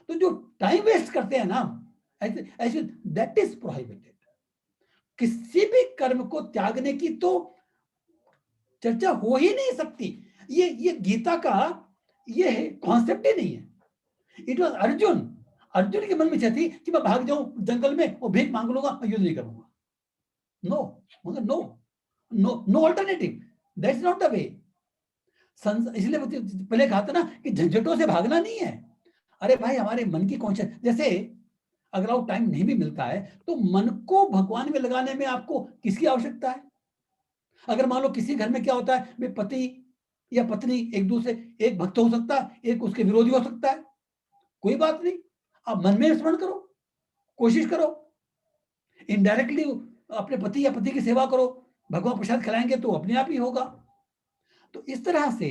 तो जो टाइम वेस्ट करते हैं ना, ऐसे दैट इज प्रोहिबिटेड। किसी भी कर्म को त्यागने की तो चर्चा हो ही नहीं सकती। ये गीता का ये कॉन्सेप्ट ही नहीं है। इट वॉज अर्जुन, अर्जुन के मन में इच्छा थी कि मैं भाग जाऊं जंगल में और भीख मांग लूंगा, मैं युद्ध नहीं करूंगा। No, no, no, no alternative, that's not the way. इसलिए पहले कहा था ना कि झंझटों से भागना नहीं है। अरे भाई, हमारे मन की कौन, जैसे अगर आपको टाइम नहीं भी मिलता है तो मन को भगवान में लगाने में आपको किसकी आवश्यकता है? अगर मान लो किसी घर में क्या होता है, वे पति या पत्नी एक दूसरे, एक भक्त हो सकता है, एक उसके विरोधी हो सकता है, कोई बात नहीं, आप मन में स्मरण करो, कोशिश करो, इनडायरेक्टली अपने पति या पति की सेवा करो, भगवान प्रसाद खिलाएंगे तो अपने आप ही होगा। तो इस तरह से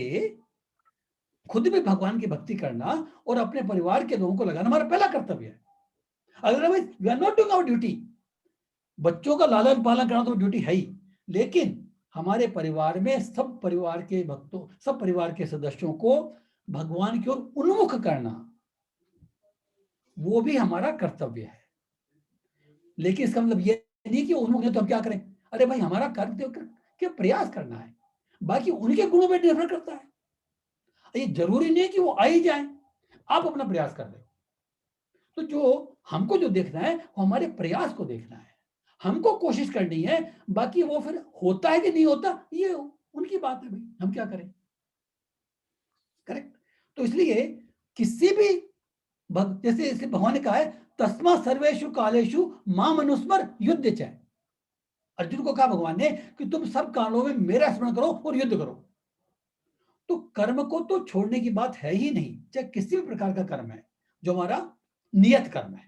खुद भी भगवान की भक्ति करना और अपने परिवार के लोगों को लगाना हमारा पहला कर्तव्य है। Otherwise we are not doing our duty. बच्चों का लालन पालन करना तो ड्यूटी है ही, लेकिन हमारे परिवार में सब परिवार के भक्तों, सब परिवार के सदस्यों को भगवान की ओर उन्मुख करना, वो भी हमारा कर्तव्य है। लेकिन इसका मतलब ये नहीं कि उन्मुख है तो हम क्या करें। अरे भाई, हमारा कर्तव्य क्या प्रयास करना है, बाकी उनके गुणों पर निर्भर करता है। ये जरूरी नहीं कि वो आ ही जाए, आप अपना प्रयास कर रहे हो। तो जो हमको जो देखना है वो हमारे प्रयास को देखना है, हमको कोशिश करनी है, बाकी वो फिर होता है कि नहीं होता ये उनकी बात है, भाई हम क्या करें। करेक्ट। तो इसलिए किसी भी जैसे इसलिए भगवान ने कहा है तस्मा सर्वेषु कालेषु माम अनुस्मर युद्ध च। अर्जुन को कहा भगवान ने कि तुम सब कालों में मेरा स्मरण करो और युद्ध करो। तो कर्म को तो छोड़ने की बात है ही नहीं, चाहे किसी भी प्रकार का कर्म है जो हमारा नियत कर्म है,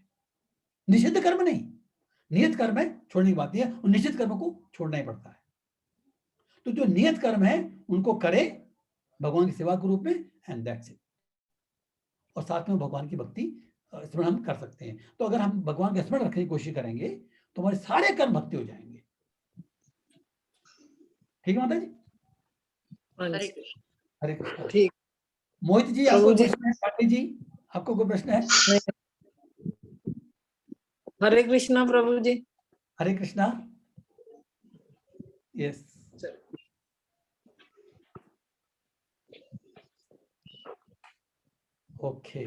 निषिद्ध कर्म नहीं। नियत कर्म है, छोड़ने की बात नहीं है, और निश्चित कर्म को छोड़ना ही पड़ता है। तो जो नियत कर्म है उनको करे भगवान की सेवा के रूप में, एंड दैट्स इट। और साथ में भगवान की भक्ति स्मरण हम कर सकते हैं। तो अगर हम भगवान का स्मरण रखने की कोशिश करेंगे तो हमारे सारे कर्म भक्ति हो जाएंगे। ठीक है माता जी? हरे कृष्ण। हरे कृष्ण। ठीक। मोहित जी आपको प्रश्न है? पांडे जी आपको कोई प्रश्न है? हरे कृष्णा प्रभु जी। हरे कृष्णा। यस। ओके,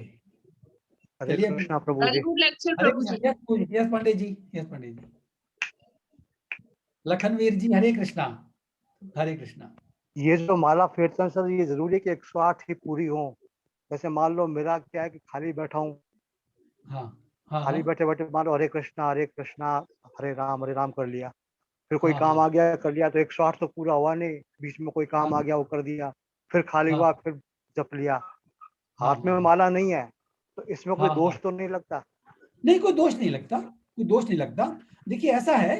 हरे कृष्णा प्रभु जी। गुड लेक्चर प्रभु जी। Yes Pandey ji, yes Pandey ji. लखनवीर जी हरे कृष्णा। हरे कृष्णा। ये जो माला फेरते हैं सर, ये जरूरी है कि 108 ही पूरी हो? जैसे मान लो मेरा क्या है कि खाली बैठा हूँ, हाँ, खाली बैठे बैठे मान लो हरे कृष्णा हरे राम कर लिया, फिर कोई काम हाँ, आ गया कर लिया, तो 108 तो पूरा हुआ नहीं। बीच में कोई काम आ गया वो कर दिया, फिर खाली हुआ, फिर जप लिया। हाथ में माला नहीं है तो इसमें कोई दोष तो नहीं लगता? नहीं, कोई दोष नहीं लगता, कोई दोष नहीं लगता। देखिए ऐसा है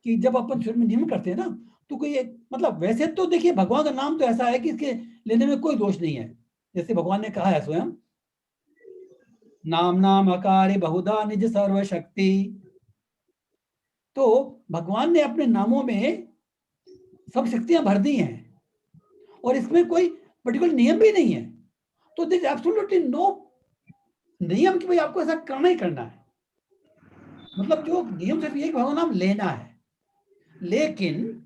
कि जब अपन शुरू में नियम करते हैं ना, तो कोई मतलब वैसे तो देखिए भगवान का नाम तो ऐसा है कि इसके लेने में कोई दोष नहीं है। जैसे भगवान ने कहा है स्वयं, नाम नाम अकारि बहुधा निज सर्वशक्ति। तो भगवान ने अपने नामों में सब शक्तियां भर दी हैं और इसमें कोई पर्टिकुलर नियम भी नहीं है। तो दिस एब्सोल्युटली नो नियम कि भाई आपको ऐसा करना ही करना है। मतलब जो नियम सिर्फ ये भगवान नाम लेना है। लेकिन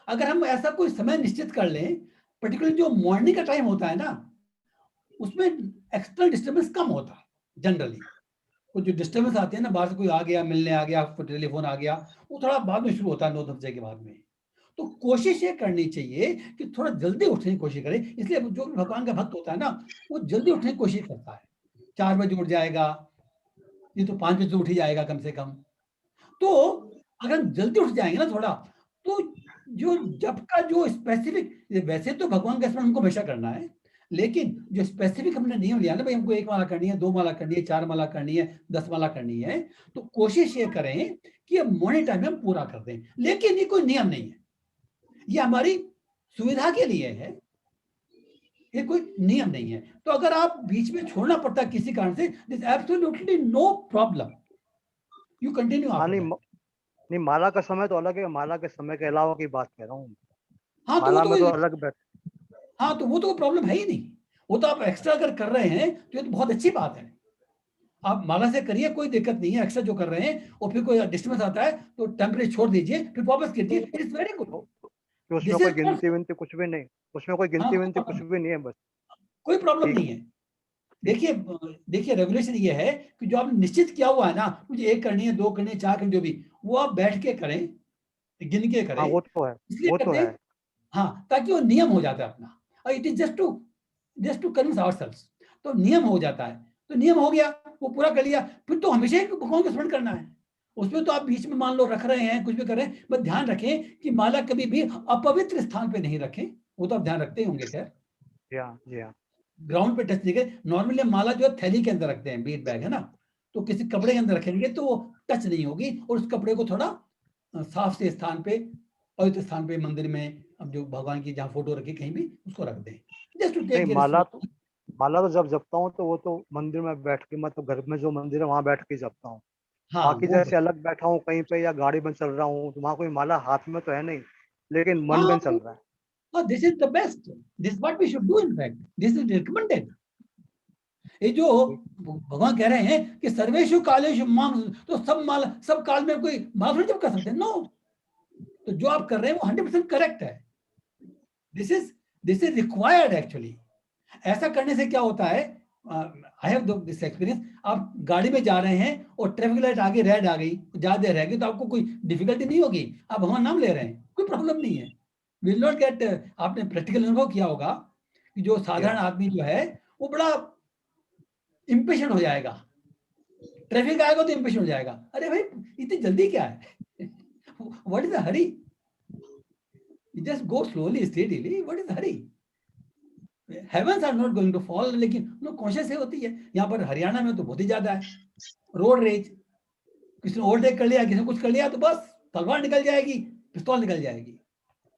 अगर हम ऐसा कोई समय निश्चित कर लें, पर्टिकुलर जो मॉर्निंग का टाइम होता है ना, उसमें एक्सटर्नल डिस्टर्बेंस कम होता है जनरली। कुछ जो डिस्टर्बेंस आते हैं ना, बाहर से कोई आ गया, मिलने आ गया, टेलीफोन आ गया, वो थोड़ा बाद में शुरू होता है 9-10 बजे के बाद में। तो कोशिश ये करनी चाहिए कि थोड़ा जल्दी उठने की कोशिश करें। इसलिए जो भी भगवान का भक्त होता है ना, वो जल्दी उठने की कोशिश करता है। 4 बजे उठ जाएगा, ये तो 5 बजे उठ ही जाएगा कम से कम। तो अगर हम जल्दी उठ जाएंगे ना थोड़ा, तो जो जप का जो स्पेसिफिक, वैसे तो भगवान का स्मरण हमको हमेशा करना है, लेकिन जो स्पेसिफिक हमने नियम लिया ना, भाई हमको 1 माला करनी है, 2 माला करनी है, 4 माला करनी है, 10 माला करनी है, तो कोशिश ये करें कि मॉर्निंग टाइम में हम पूरा कर दें। लेकिन ये कोई नियम नहीं है, ये हमारी सुविधा के लिए है, ये कोई नियम नहीं है। तो अगर आप बीच में छोड़ना पड़ता है किसी कारण से, this absolutely no problem, you continue after that. नहीं, माला का समय तो अलग है, माला के समय के अलावा की बात कह रहा हूँ। हाँ, माला में तो अलग बैठ। हाँ, तो वो तो प्रॉब्लम है ही नहीं। वो तो आप एक्स्ट्रा अगर कर रहे हैं तो ये तो बहुत अच्छी बात है। आप माला से करिए, कोई दिक्कत नहीं है। एक्स्ट्रा जो कर रहे हैं और फिर कोई डिस्टर्बेंस आता है तो टेम्परेरी छोड़ दीजिए, फिर वापस कीजिए, इट इज वेरी गुड। उसमें कोई गिनती विनती कुछ भी नहीं, उसमें कोई गिनती विनती कुछ भी नहीं है, बस कोई प्रॉब्लम नहीं है। देखिए रेगुलेशन ये है कि जो आपने निश्चित किया हुआ है ना, मुझे 1 करनी है, 2 करनी है, 4 करनी, जो भी, वो आप बैठ के करें, गिन के करें। हाँ वो तो है, इसलिए वो तो करते हैं, है। हाँ, ताकि वो नियम हो जाता है अपना। और it is just to convince ourselves. तो नियम हो जाता है, तो नियम हो गया, वो पूरा कर लिया, फिर तो हमेशा ही भगवान को स्मरण करना है। उसमें तो आप बीच में मान लो रख रहे हैं, कुछ भी कर रहे हैं, बस ध्यान रखें कि माला कभी भी अपवित्र स्थान पे नहीं रखें। वो तो आप ध्यान रखते ही होंगे। खैर जी हाँ। ग्राउंड पे टच नहीं करें। नॉर्मली माला जो है थैली के अंदर रखते हैं, बीट बैग है ना, तो किसी कपड़े के अंदर रखेंगे तो वो टच नहीं होगी, और उस कपड़े को थोड़ा साफ से स्थान पे, पवित्र स्थान पे, मंदिर में, अब जो भगवान की जहाँ फोटो रखी कहीं भी, उसको रख दें। जस्ट टू टेक माला तो जब जपता हूँ तो वो तो मंदिर में बैठ के, मतलब घर में जो मंदिर है वहाँ बैठ के जपता हूँ। हाँ, बाकी जैसे अलग बैठा हूँ कहीं पे या गाड़ी में चल रहा हूँ तो वहाँ कोई माला हाथ में तो है नहीं, लेकिन मन में चल रहा है। This is the best, this what we should do, in fact this is recommended. ये जो भगवान कह रहे हैं कि सर्वेषु कालेषु माम, तो सब माला, सब काल में कोई माला जप कर सकते हैं? नो। तो जो आप कर रहे हैं वो 100% करेक्ट है। This is required actually. ऐसा करने से क्या होता है, आई हैव दिस एक्सपीरियंस, आप गाड़ी में जा रहे हैं और ट्रैफिक लाइट आगे रेड आ गई, ज्यादा देर रह गई, तो आपको कोई डिफिकल्टी नहीं होगी, आप भगवान नाम ले रहे हैं, कोई प्रॉब्लम नहीं है। विल नॉट गेट, आपने प्रैक्टिकल अनुभव किया होगा कि जो साधारण आदमी जो है वो बड़ा इम्पेशेंट हो जाएगा, ट्रैफिक आएगा तो इम्पेशेंट हो जाएगा, अरे भाई इतनी जल्दी क्या है, what is the hurry, just go slowly steadily, what is the hurry, heavens are not going to fall, लेकिन लोग कॉन्शियस है होती है। यहाँ पर हरियाणा में तो बहुत ही ज्यादा है रोड रेज, किसी ने ओवरटेक कर लिया, किसी ने कुछ कर लिया तो बस तलवार निकल जाएगी, पिस्तौल निकल जाएगी।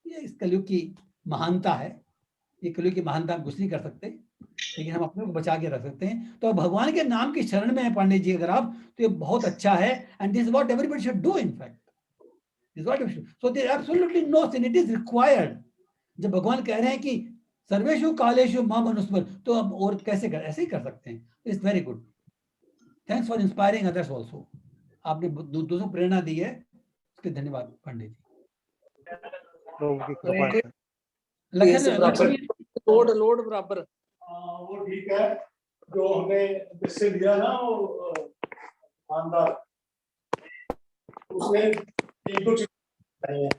ये इस कलयुग की महानता है, ये कलयुग की महानता हम कुछ नहीं कर सकते, लेकिन हम अपने को बचा के रख सकते हैं। तो भगवान के नाम की शरण में है पांडे जी अगर आप, तो ये बहुत अच्छा है, and this is what everybody should do in fact, this what you should, so there absolutely no sin, it is required. जब भगवान कह रहे हैं कि सर्वेषु कालेषु मां मनुस्मर, तो अब और कैसे कर, ऐसे ही कर सकते हैं। It's very good, thanks for inspiring others also, आपने दूसरों को प्रेरणा दी है, उसके धन्यवाद पांडे जी। प्रभु की कृपा है। लोड बराबर वो ठीक है, जो हमें जिससे लिया ना वो ईमानदार, उसने एक दो चीज बताई है।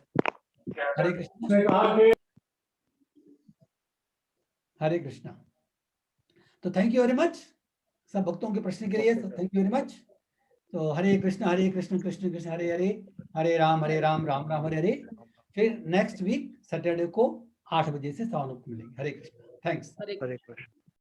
हरे कृष्ण, उसने कहा कि हरे कृष्णा। तो थैंक यू वेरी मच सब भक्तों के प्रश्न के लिए, थैंक यू वेरी मच। तो हरे कृष्ण कृष्ण कृष्ण हरे हरे, हरे राम राम राम हरे हरे। फिर नेक्स्ट वीक सैटरडे को 8 बजे से 7 को मिलेंगे। हरे कृष्ण, थैंक्स। हरे कृष्ण।